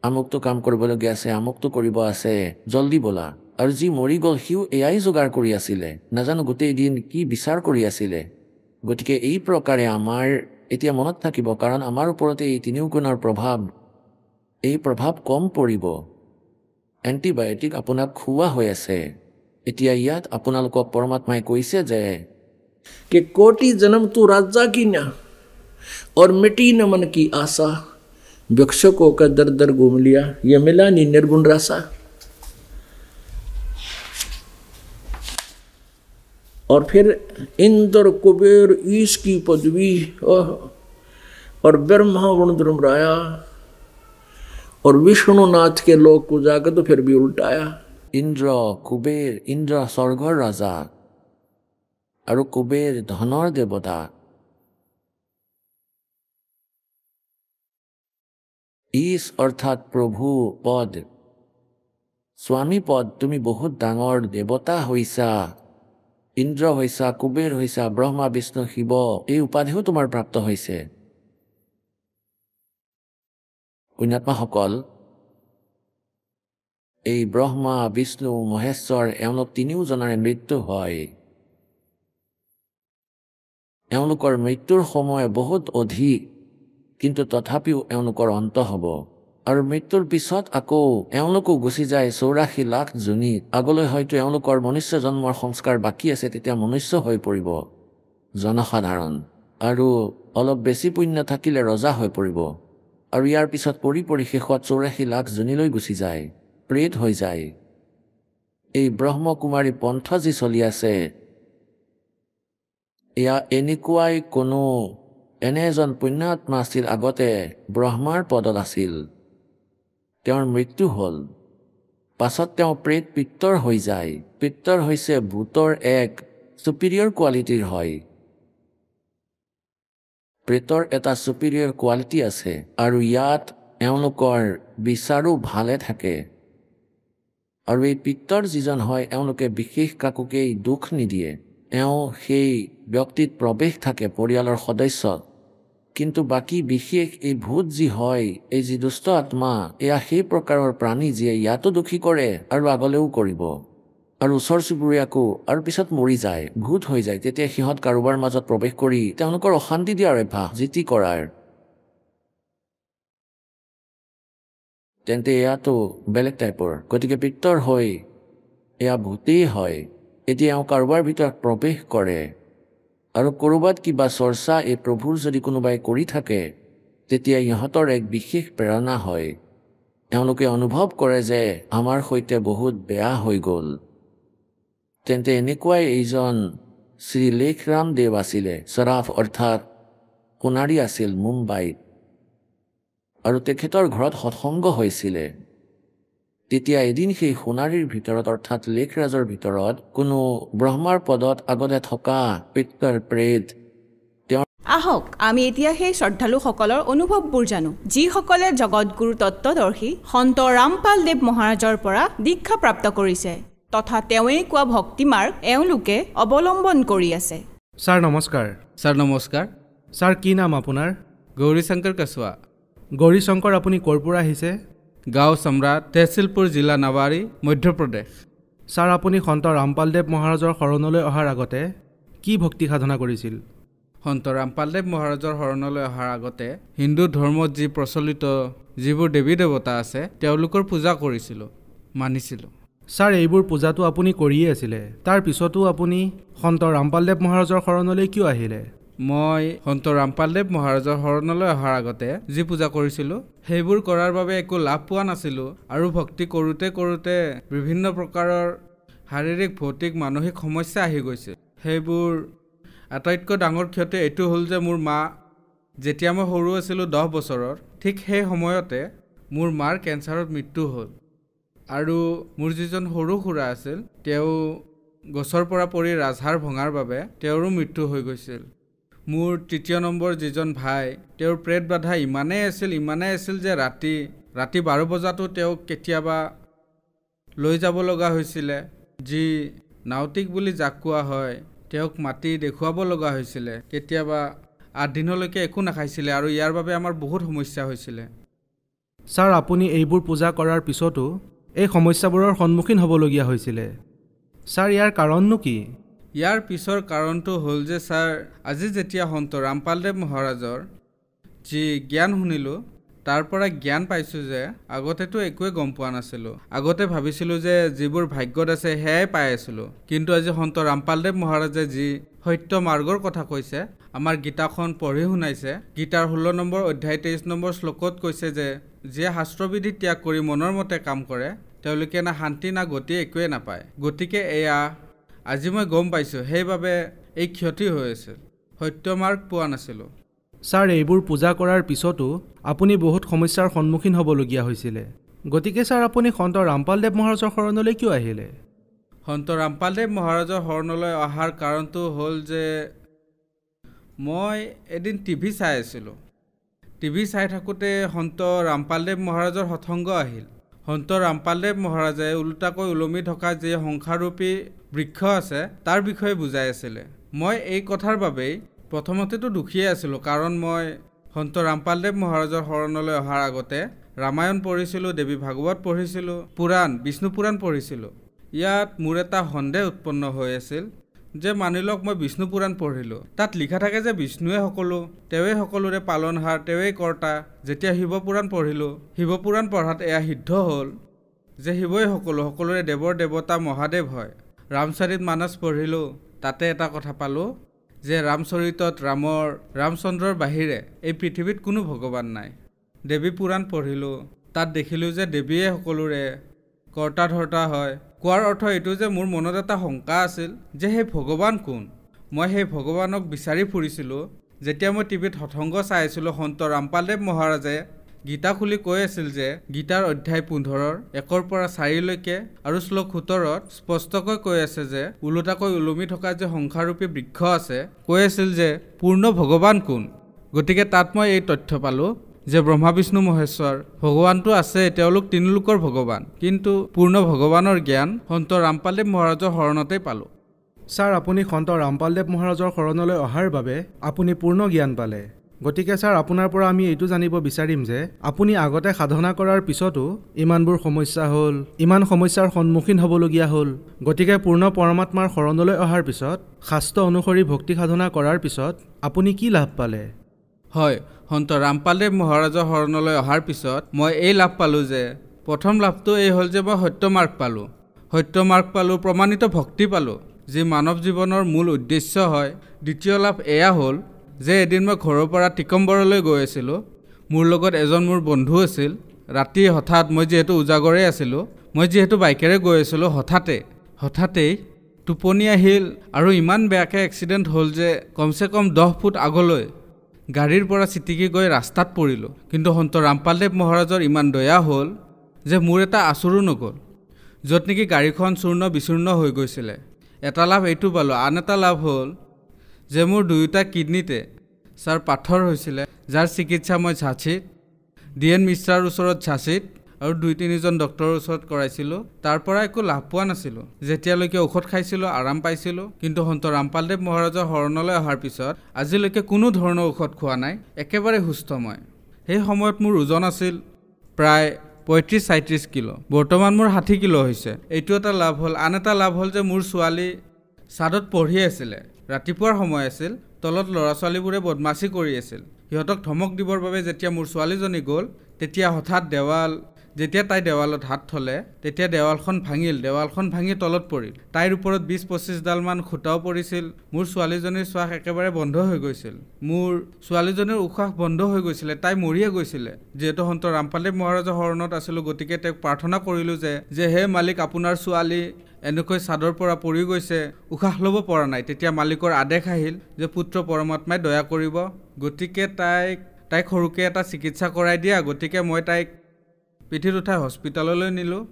আমুকটো কাম কৰিবলগীয়া আছে, আমুকটো কৰিব আছে, জল্দি ব'লা। আৰু যি মৰি গ'ল সিও এয়াই যোগাৰ কৰি আছিলে, নাজানো গোটেই দিন কি বিচাৰ কৰি আছিলে। গতিকে এই প্ৰকাৰে আমাৰ এতিয়া মনত থাকিব, কাৰণ আমাৰ ওপৰতে এই তিনিওগুণৰ এই প্ৰভাৱ কম পৰিব। এণ্টিবায়'টিক আপোনাক খুওৱা হৈ আছে। এতিয়া ইয়াত আপোনালোকক পৰমাত্মাই কৈছে যে कि कोटि जन्म तू राजा की ना और मिटी न मन की आशा, भिक्षुकों का दर दर घूम लिया, ये मिला नहीं निर्गुण रासा। और फिर इंद्र कुबेर ईश की पदवी और ब्रह्मा वरुण राया और विष्णुनाथ के लोक को जाकर तो फिर भी उल्टाया। ইন্দ্ৰ কুবেৰ, ইন্দ্ৰ স্বৰ্গৰ ৰজা আৰু কুবেৰ ধনৰ দেৱতা। ঈশ অৰ্থাৎ প্ৰভু পদ, স্বামী পদ, তুমি বহুত ডাঙৰ দেৱতা হৈছা, ইন্দ্ৰ হৈছা, কুবেৰ হৈছা, ব্ৰহ্মা বিষ্ণু শিৱ এই উপাধিও তোমাৰ প্ৰাপ্ত হৈছে। পুণ্যাত্মাসকল, এই ব্ৰহ্মা বিষ্ণু মহেশ্বৰ এওঁলোক তিনিওজনৰে মৃত্যু হয়। এওঁলোকৰ মৃত্যুৰ সময় বহুত অধিক, কিন্তু তথাপিও এওঁলোকৰ অন্ত হ'ব, আৰু মৃত্যুৰ পিছত আকৌ এওঁলোকো গুচি যায় 84 লাখ যোনিত। আগলৈ হয়তো এওঁলোকৰ মনুষ্য জন্মৰ সংস্কাৰ বাকী আছে, তেতিয়া মনুষ্য হৈ পৰিব জনসাধাৰণ, আৰু অলপ বেছি পুণ্য থাকিলে ৰজা হৈ পৰিব, আৰু ইয়াৰ পিছত পৰি শেষত 84 লাখ যোনিলৈ গুচি যায়, প্ৰেত হৈ যায়। এই ব্ৰহ্মকুমাৰী পন্থ যি চলি আছে, এয়া এনেকুৱাই এনে এজন পুণ্যাত্মা আছিল, আগতে ব্ৰহ্মাৰ পদত আছিল, তেওঁৰ মৃত্যু হ'ল, পাছত তেওঁ প্ৰেত পিত্তৰ হৈ যায়। পিত্তৰ হৈছে ভূতৰ এক চুপিৰিয়ৰ কোৱালিটিৰ হয়, প্ৰেতৰ এটা চুপিৰিয়ৰ কোৱালিটি আছে, আৰু ইয়াত এওঁলোকৰ বিচাৰো ভালে থাকে। আৰু এই পিত্তৰ যিজন হয় এওঁলোকে বিশেষ কাকোকেই দুখ নিদিয়ে, সেই ব্যক্তিত প্ৰৱেশ থাকে পৰিয়ালৰ সদস্যত, কিন্তু বাকী বিশেষ এই ভূত যি হয়, এই যি দুষ্ট আত্মা, এয়া সেই প্ৰকাৰৰ প্ৰাণী যিয়ে ইয়াতো দুখী কৰে আৰু আগলৈও কৰিব, আৰু ওচৰ চুবুৰীয়াকো, আৰু পিছত মৰি যায়, ভূত হৈ যায়। তেতিয়া সিহঁত কাৰোবাৰ মাজত প্ৰৱেশ কৰি তেওঁলোকৰ অশান্তি দিয়াৰ অভ্যাস, জিতি কৰাৰ, তেন্তে এয়াতো বেলেগ টাইপৰ। গতিকে পিত্তৰ হৈ এয়া ভূতেই হয়। এতিয়া এওঁ কাৰোবাৰ ভিতৰত প্ৰৱেশ কৰে, আৰু ক'ৰবাত কিবা চৰ্চা এই প্ৰভুৰ যদি কোনোবাই কৰি থাকে, তেতিয়া ইহঁতৰ এক বিশেষ প্ৰেৰণা হয়। এওঁলোকে অনুভৱ কৰে যে আমাৰ সৈতে বহুত বেয়া হৈ গ'ল। তেন্তে এনেকুৱাই এইজন শ্ৰী লেখৰাম দেৱ আছিলে, চৰাফ অৰ্থাৎ সোণাৰী আছিল মুম্বাইত, আৰু তেখেতৰ ঘৰত সৎসংগ হৈছিলে। তেতিয়া এদিন সেই সোণাৰীৰ ভিতৰত অৰ্থাৎ লেখৰাজৰ ভিতৰত কোনো ব্ৰহ্মাৰ পদত আগতে থকা পিত্তৰ প্ৰেত। আহক আমি এতিয়া সেই শ্ৰদ্ধালুসকলৰ অনুভৱবোৰ জানো, যিসকলে জগতগুৰু তত্ত্বদৰ্শী সন্ত ৰামপাল দেৱ মহাৰাজৰ পৰা দীক্ষা প্ৰাপ্ত কৰিছে, তথা তেওঁৱেই কোৱা ভক্তি মাৰ্গ এওঁলোকে অৱলম্বন কৰি আছে। ছাৰ নমস্কাৰ। ছাৰ নমস্কাৰ। ছাৰ কি নাম আপোনাৰ? গৌৰীশংকৰ কাছৱা। গৌৰীশংকৰ, আপুনি ক'ৰ পৰা আহিছে? গাঁও সম্ৰাট, তেহচিলপুৰ জিলা নাৱাৰী, মধ্যপ্ৰদেশ। ছাৰ আপুনি সন্ত ৰামপালদেৱ মহাৰাজৰ শৰণলৈ অহাৰ আগতে কি ভক্তি সাধনা কৰিছিল? সন্ত ৰামপালদেৱ মহাৰাজৰ শৰণলৈ অহাৰ আগতে হিন্দু ধৰ্মত যি প্ৰচলিত যিবোৰ দেৱী দেৱতা আছে তেওঁলোকৰ পূজা কৰিছিলোঁ, মানিছিলোঁ। ছাৰ এইবোৰ পূজাটো আপুনি কৰিয়ে আছিলে, তাৰ পিছতো আপুনি সন্ত ৰামপালদেৱ মহাৰাজৰ শৰণলৈ কিয় আহিলে? মই সন্ত ৰামপালদেৱ মহাৰাজৰ শৰণলৈ অহাৰ আগতে যি পূজা কৰিছিলোঁ সেইবোৰ কৰাৰ বাবে একো লাভ পোৱা নাছিলোঁ আৰু ভক্তি কৰোঁতে কৰোঁতে বিভিন্ন প্ৰকাৰৰ শাৰীৰিক ভৌতিক মানসিক সমস্যা আহি গৈছিল। সেইবোৰ আটাইতকৈ ডাঙৰ ক্ষতি এইটো হ'ল যে মোৰ মা, যেতিয়া মই সৰু আছিলোঁ 10 বছৰৰ, ঠিক সেই সময়তে মোৰ মাৰ কেঞ্চাৰত মৃত্যু হ'ল আৰু মোৰ যিজন সৰু খুৰা আছিল তেওঁ গছৰ পৰা পৰি ৰাজহাড় ভঙাৰ বাবে তেওঁৰো মৃত্যু হৈ গৈছিল। মোৰ 3য় নম্বৰ যিজন ভাই, তেওঁৰ প্ৰেত বাধা ইমানেই আছিল যে ৰাতি 12 বজাতো তেওঁক কেতিয়াবা লৈ যাব লগা হৈছিলে। যি নাউতিক বুলি যাক কোৱা হয় তেওঁক মাতি দেখুৱাব লগা হৈছিলে। কেতিয়াবা 8 দিনলৈকে একো নাখাইছিলে আৰু ইয়াৰ বাবে আমাৰ বহুত সমস্যা হৈছিলে। ছাৰ আপুনি এইবোৰ পূজা কৰাৰ পিছতো এই সমস্যাবোৰৰ সন্মুখীন হ'বলগীয়া হৈছিলে। ছাৰ ইয়াৰ কাৰণনো কি? ইয়াৰ পিছৰ কাৰণটো হ'ল যে ছাৰ, আজি যেতিয়া সন্ত ৰামপালদেৱ মহাৰাজৰ যি জ্ঞান শুনিলোঁ তাৰ পৰা জ্ঞান পাইছোঁ যে আগতেতো একোৱে গম পোৱা নাছিলোঁ। আগতে ভাবিছিলোঁ যে যিবোৰ ভাগ্যত আছে সেয়াই পাই আছিলোঁ, কিন্তু আজি সন্ত ৰামপালদেৱ মহাৰাজে যি সত্য মাৰ্গৰ কথা কৈছে, আমাৰ গীতাখন পঢ়ি শুনাইছে। গীতাৰ 16 নম্বৰ অধ্যায় 23 নম্বৰ শ্লোকত কৈছে যে যিয়ে শাস্ত্ৰবিধি ত্যাগ কৰি মনৰ মতে কাম কৰে তেওঁলোকে না শান্তি না গতি একোৱে নাপায়। গতিকে এয়া আজি মই গম পাইছোঁ, সেইবাবে এই ক্ষতি হৈ আছিল, সত্য মাৰ্গ পোৱা নাছিলোঁ। ছাৰ এইবোৰ পূজা কৰাৰ পিছতো আপুনি বহুত সমস্যাৰ সন্মুখীন হ'বলগীয়া হৈছিলে। গতিকে ছাৰ আপুনি সন্ত ৰামপালদেৱ মহাৰাজৰ শৰণলৈ কিয় আহিলে? সন্ত ৰামপালদেৱ মহাৰাজৰ শৰণলৈ অহাৰ কাৰণটো হ'ল যে মই এদিন টিভি চাই আছিলোঁ। টিভি চাই থাকোঁতে সন্ত ৰামপালদেৱ মহাৰাজৰ সৎসংগ আহিল। সন্ত ৰামপালদেৱ মহাৰাজে ওলোটাকৈ ওলমি থকা যি সংসাৰৰূপী বৃক্ষ আছে তাৰ বিষয়ে বুজাই আছিলে। মই এই কথাৰ বাবেই প্ৰথমতেতো দুখীয়ে আছিলোঁ, কাৰণ মই সন্ত ৰামপালদেৱ মহাৰাজৰ শৰণলৈ অহাৰ আগতে ৰামায়ণ পঢ়িছিলোঁ, দেৱী ভাগৱত পঢ়িছিলোঁ, বিষ্ণু পুৰাণ পঢ়িছিলোঁ। ইয়াত মোৰ এটা সন্দেহ উৎপন্ন হৈ আছিল যে মানি লওক মই বিষ্ণু পুৰাণ পঢ়িলোঁ, তাত লিখা থাকে যে বিষ্ণুৱে সকলো, তেওঁৱেই সকলোৰে পালনহাৰ, তেওঁৱেই কৰ্তা। যেতিয়া শিৱ পুৰাণ পঢ়িলোঁ, শিৱ পুৰাণ পঢ়াত এয়া সিদ্ধ হ'ল যে শিৱই সকলোৰে দেৱৰ দেৱতা মহাদেৱ হয়। ৰামচৰিত মানস পঢ়িলোঁ, তাতে এটা কথা পালোঁ যে ৰামচৰিতত ৰামচন্দ্ৰৰ বাহিৰে এই পৃথিৱীত কোনো ভগৱান নাই। দেৱী পুৰাণ পঢ়িলোঁ, তাত দেখিলোঁ যে দেৱীয়ে সকলোৰে কৰ্তা ধৰ্তা হয়। কোৱাৰ অৰ্থ এইটো যে মোৰ মনত এটা শংকা আছিল যে সেই ভগৱান কোন। মই সেই ভগৱানক বিচাৰি ফুৰিছিলোঁ। যেতিয়া মই টিভিত সৎসংগ চাই আছিলোঁ, সন্ত ৰামপালদেৱ মহাৰাজে গীতা খুলি কৈ আছিল যে গীতাৰ অধ্যায় 15 1 পৰা 4লৈকে আৰু শ্লোক 17ত স্পষ্টকৈ কৈ আছে যে ওলোটাকৈ ওলমি থকা যে সংসাৰৰূপী বৃক্ষ আছে, কৈ আছিল যে পূৰ্ণ ভগৱান কোন। গতিকে তাত মই এই তথ্য পালোঁ যে ব্ৰহ্মা বিষ্ণু মহেশ্বৰ ভগৱানটো আছে, তেওঁলোক 3 লোকৰ ভগৱান, কিন্তু পূৰ্ণ ভগৱানৰ জ্ঞান সন্ত ৰামপালদেৱ মহাৰাজৰ শৰণতেই পালোঁ। ছাৰ আপুনি সন্ত ৰামপালদেৱ মহাৰাজৰ শৰণলৈ অহাৰ বাবে আপুনি পূৰ্ণ জ্ঞান পালে। গতিকে ছাৰ আপোনাৰ পৰা আমি এইটো জানিব বিচাৰিম যে আপুনি আগতে সাধনা কৰাৰ পিছতো ইমানবোৰ সমস্যা হ'ল, ইমান সমস্যাৰ সন্মুখীন হ'বলগীয়া হ'ল। গতিকে পূৰ্ণ পৰমাত্মাৰ শৰণলৈ অহাৰ পিছত, শাস্ত্ৰ অনুসৰি ভক্তি সাধনা কৰাৰ পিছত আপুনি কি লাভ পালে? হয়, সন্ত ৰামপালদেৱ মহাৰাজৰ শৰণলৈ অহাৰ পিছত মই এই লাভ পালোঁ যে প্ৰথম লাভটো এই হ'ল যে মই সত্য মাৰ্গ পালোঁ, প্ৰমাণিত ভক্তি পালোঁ, যি মানৱ জীৱনৰ মূল উদ্দেশ্য হয়। দ্বিতীয় লাভ এয়া হ'ল যে এদিন মই ঘৰৰ পৰা টিকম্বৰলৈ গৈ আছিলোঁ। মোৰ লগত এজন মোৰ বন্ধু আছিল। ৰাতি হঠাৎ মই যিহেতু উজাগৰে আছিলোঁ, মই যিহেতু বাইকেৰে গৈ আছিলোঁ, হঠাতেই টোপনি আহিল আৰু ইমান বেয়াকৈ এক্সিডেণ্ট হ'ল যে কমচে কম 10 ফুট আগলৈ গাড়ীৰ পৰা চিটিকি গৈ ৰাস্তাত পৰিলোঁ। কিন্তু সন্ত ৰামপালদেৱ মহাৰাজৰ ইমান দয়া হ'ল যে মোৰ এটা আচুৰো নগ'ল, য'ত নেকি গাড়ীখন চূৰ্ণ বিচূৰ্ণ হৈ গৈছিলে। এটা লাভ এইটো পালোঁ। আন এটা লাভ হ'ল যে মোৰ 2টা কিডনীতে ছাৰ পাথৰ হৈছিলে, যাৰ চিকিৎসা মই ঝাঁচীত DN মিশ্ৰাৰ ওচৰত আৰু 2-3জন ডক্টৰৰ ওচৰত কৰাইছিলোঁ। তাৰ পৰা একো লাভ পোৱা নাছিলোঁ। যেতিয়ালৈকে ঔষধ খাইছিলোঁ আৰাম পাইছিলোঁ, কিন্তু সন্ত ৰামপালদেৱ মহাৰাজৰ শৰণলৈ অহাৰ পিছত আজিলৈকে কোনো ধৰণৰ ঔষধ খোৱা নাই, একেবাৰে সুস্থ মই। সেই সময়ত মোৰ ওজন আছিল প্ৰায় 35-37 কিলো, বৰ্তমান মোৰ 60 কিলো হৈছে। এইটো এটা লাভ হ'ল। আন এটা লাভ হ'ল যে মোৰ ছোৱালী ছাদত পঢ়ি আছিলে, ৰাতিপুৱাৰ সময় আছিল, তলত ল'ৰা ছোৱালীবোৰে বদমাচি কৰি আছিল। সিহঁতক ধমক দিবৰ বাবে যেতিয়া মোৰ ছোৱালীজনী গ'ল, তেতিয়া হঠাৎ দেৱাল যেতিয়া তাই দেৱালত হাত থলে তেতিয়া দেৱালখন ভাঙি তলত পৰিল। তাইৰ ওপৰত 20-25 মান খুটাও পৰিছিল। মোৰ ছোৱালীজনীৰ শ্বাস একেবাৰে বন্ধ হৈ গৈছিল। মোৰ ছোৱালীজনীৰ উশাহ বন্ধ হৈ গৈছিলে। তাই মৰিয়ে গৈছিলে। যিহেতু সন্ত ৰামপালদেৱ মহাৰাজৰ শৰণত আছিলোঁ, গতিকে তেওঁক প্ৰাৰ্থনা কৰিলোঁ যে হে মালিক, আপোনাৰ ছোৱালী এনেকৈ চাদৰ পৰা পৰি গৈছে, উশাহ ল'ব পৰা নাই। তেতিয়া মালিকৰ আদেশ আহিল যে পুত্ৰ পৰমাত্মাই দয়া কৰিব, গতিকে তাইক সৰুকৈ এটা চিকিৎসা কৰাই দিয়া। গতিকে মই তাইক পিঠিত উঠাই হস্পিটাললৈ নিলোঁ।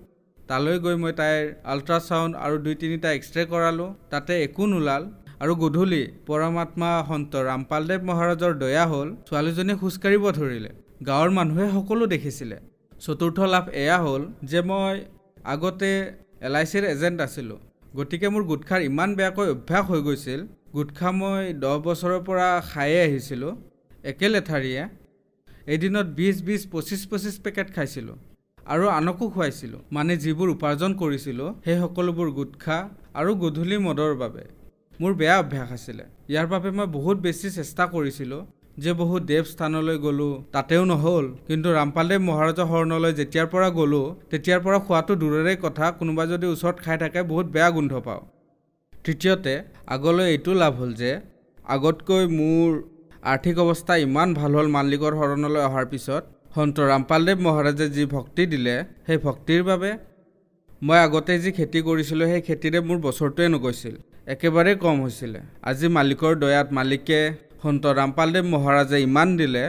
তালৈ গৈ মই তাইৰ আল্ট্ৰাছাউণ্ড আৰু 2-3টা এক্সৰে কৰালোঁ। তাতে একো নোলাল। আৰু গধূলি পৰমাত্মা সন্ত ৰামপালদেৱ মহাৰাজৰ দয়া হ'ল, ছোৱালীজনী খোজকাঢ়িব ধৰিলে। গাঁৱৰ মানুহে সকলো দেখিছিলে। চতুৰ্থ লাভ এয়া হ'ল যে মই আগতে LICৰ এজেণ্ট আছিলোঁ। গতিকে মোৰ গুটখাৰ ইমান বেয়াকৈ অভ্যাস হৈ গৈছিল। গুটখা মই 10 বছৰৰ পৰা খায়ে আহিছিলোঁ একে লেঠাৰিয়ে। এদিনত 20-25 পেকেট খাইছিলোঁ আৰু আনকো খুৱাইছিলোঁ। মানে যিবোৰ উপাৰ্জন কৰিছিলোঁ সেই সকলোবোৰ গুটখা আৰু গধূলি মদৰ বাবে। মোৰ বেয়া অভ্যাস আছিলে। ইয়াৰ বাবে মই বহুত বেছি চেষ্টা কৰিছিলোঁ যে বহুত দেৱস্থানলৈ গ'লোঁ, তাতেও নহ'ল। কিন্তু ৰামপালদেৱ মহাৰাজৰ শৰণলৈ যেতিয়াৰ পৰা গ'লোঁ তেতিয়াৰ পৰা খোৱাটো দূৰৰে কথা, কোনোবা যদি ওচৰত খাই থাকে বহুত বেয়া গোন্ধ পাওঁ। তৃতীয়তে আগলৈ এইটো লাভ হ'ল যে আগতকৈ মোৰ আৰ্থিক অৱস্থা ইমান ভাল হ'ল মালিকৰ শৰণলৈ অহাৰ পিছত। সন্ত ৰামপালদেৱ মহাৰাজে যি ভক্তি দিলে সেই ভক্তিৰ বাবে মই আগতে যি খেতি কৰিছিলোঁ সেই খেতিৰে মোৰ বছৰটোৱে নগৈছিল, একেবাৰে কম হৈছিলে। আজি মালিকৰ দয়াত মালিকে সন্ত ৰামপালদেৱ মহাৰাজে ইমান দিলে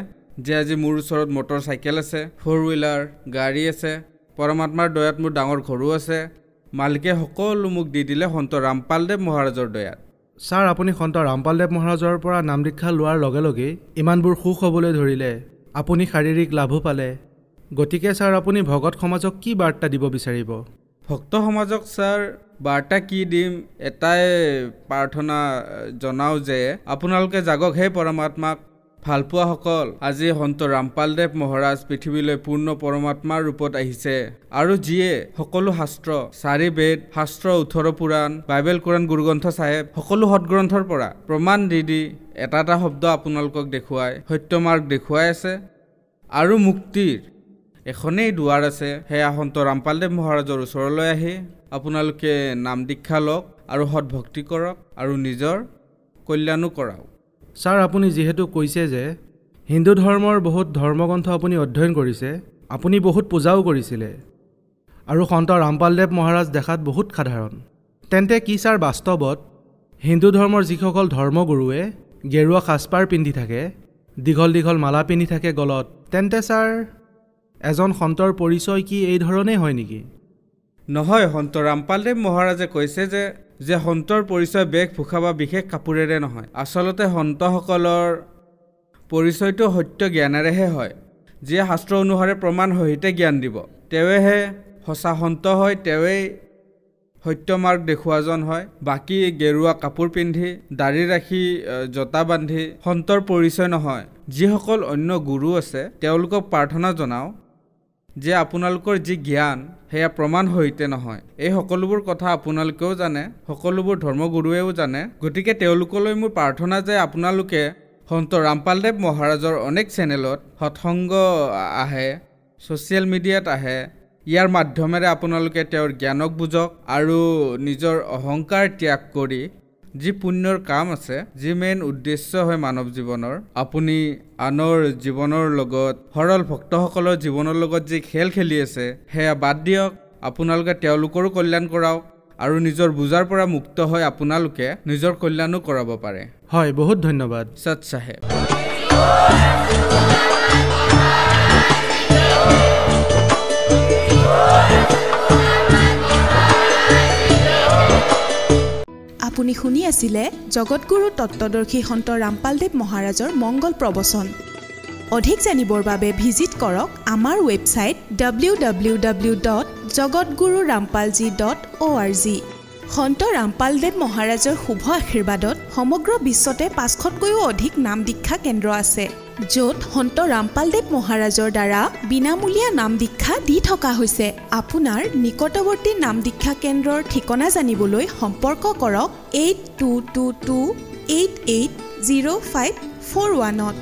যে আজি মোৰ ওচৰত মটৰ চাইকেল আছে, 4 হুইলাৰ গাড়ী আছে। পৰমাত্মাৰ দয়াত মোৰ ডাঙৰ ঘৰো আছে। মালিকে সকলো মোক দি দিলে সন্ত ৰামপালদেৱ মহাৰাজৰ দয়াত। ছাৰ, আপুনি সন্ত ৰামপালদেৱ মহাৰাজৰ পৰা নাম দীক্ষা লোৱাৰ লগে লগেই ইমানবোৰ সুখ হ'বলৈ ধৰিলে, আপুনি শাৰীৰিক লাভো পালে। গতিকে ছাৰ, আপুনি ভকত সমাজক কি বাৰ্তা দিব বিচাৰিব? ভক্ত সমাজক ছাৰ বাৰ্তা কি দিম, এটাই প্ৰাৰ্থনা জনাওঁ যে আপোনালোকে জাগক হে পৰমাত্মাক ভালপোৱাসকল। আজি সন্ত ৰামপালদেৱ মহাৰাজ পৃথিৱীলৈ পূৰ্ণ পৰমাত্মাৰ ৰূপত আহিছে আৰু যিয়ে সকলো শাস্ত্ৰ, 4 বেদ, শাস্ত্ৰ, 18 পুৰাণ, বাইবেল, কোৰাণ, গুৰুগ্ৰন্থ চাহেব সকলো সৎগ্ৰন্থৰ পৰা প্ৰমাণ দি এটা শব্দ আপোনালোকক দেখুৱাই সত্য মাৰ্গ দেখুৱাই আছে। আৰু মুক্তিৰ এখনেই দুৱাৰ আছে, সেয়া সন্ত ৰামপালদেৱ মহাৰাজৰ ওচৰলৈ আহি আপোনালোকে নাম দীক্ষা লওক আৰু সৎভক্তি কৰক আৰু নিজৰ কল্যাণো কৰাওক। ছাৰ, আপুনি যিহেতু কৈছে যে হিন্দু ধৰ্মৰ বহুত ধৰ্মগ্ৰন্থ আপুনি অধ্যয়ন কৰিছে, আপুনি বহুত পূজাও কৰিছিলে আৰু সন্ত ৰামপালদেৱ মহাৰাজ দেখাত বহুত সাধাৰণ, তেন্তে কি ছাৰ বাস্তৱত হিন্দু ধৰ্মৰ যিসকল ধৰ্মগুৰুৱে গেৰুৱা সাজপাৰ পিন্ধি থাকে, দীঘল মালা পিন্ধি থাকে গলত, তেন্তে ছাৰ এজন সন্তৰ পৰিচয় কি এই ধৰণেই হয় নেকি? নহয়, সন্ত ৰামপালদেৱ মহাৰাজে কৈছে যে সন্তৰ পৰিচয় বেশভূষা বা বিশেষ কাপোৰেৰে নহয়। আচলতে সন্তসকলৰ পৰিচয়টো সত্য জ্ঞানেৰেহে হয়। যিয়ে শাস্ত্ৰ অনুসাৰে প্ৰমাণ সহিতে জ্ঞান দিব তেওঁহে সঁচা সন্ত হয়, তেওঁৱেই সত্য মাৰ্গ দেখুৱাজন হয়। বাকী গেৰুৱা কাপোৰ পিন্ধি দাড়ি ৰাখি জোতা বান্ধি সন্তৰ পৰিচয় নহয়। যিসকল অন্য গুৰু আছে তেওঁলোকক প্ৰাৰ্থনা জনাওঁ যে আপোনালোকৰ যি জ্ঞান সেয়া প্ৰমাণ সহিতে নহয়। এই সকলোবোৰ কথা আপোনালোকেও জানে, সকলোবোৰ ধৰ্মগুৰুৱেও জানে। গতিকে তেওঁলোকলৈ মোৰ প্ৰাৰ্থনা যে আপোনালোকে সন্ত ৰামপালদেৱ মহাৰাজৰ অনেক চেনেলত সৎসংগ আহে, ছ'চিয়েল মিডিয়াত আহে, ইয়াৰ মাধ্যমেৰে আপোনালোকে তেওঁৰ জ্ঞানক বুজক আৰু নিজৰ অহংকাৰ ত্যাগ কৰি যি পুণ্যৰ কাম আছে, যি মেইন উদ্দেশ্য হয় মানৱ জীৱনৰ, আপুনি আনৰ জীৱনৰ লগত, সৰল ভক্তসকলৰ জীৱনৰ লগত যি খেল খেলি আছে সেয়া বাদ দিয়ক। আপোনালোকে তেওঁলোকৰো কল্যাণ কৰাওক আৰু নিজৰ বুজাৰ পৰা মুক্ত হৈ আপোনালোকে নিজৰ কল্যাণো কৰাব পাৰে। হয়, বহুত ধন্যবাদ। সৎ চাহেব। আপুনি শুনি আছিলে জগতগুৰু তত্ত্বদৰ্শী সন্ত ৰামপালদেৱ মহাৰাজৰ মংগল প্ৰবচন। অধিক জানিবৰ বাবে ভিজিট কৰক আমাৰ ৱেবছাইট www.jagatgururampalji.org। সন্ত ৰামপালদেৱ মহাৰাজৰ শুভ আশীৰ্বাদত সমগ্ৰ বিশ্বতে 500তকৈও অধিক নাম দীক্ষা কেন্দ্ৰ আছে, য'ত সন্ত ৰামপালদেৱ মহাৰাজৰ দ্বাৰা বিনামূলীয়া নাম দীক্ষা দি থকা হৈছে। আপোনাৰ নিকটৱৰ্তী নাম দীক্ষা কেন্দ্ৰৰ ঠিকনা জানিবলৈ সম্পৰ্ক কৰক 8222880541।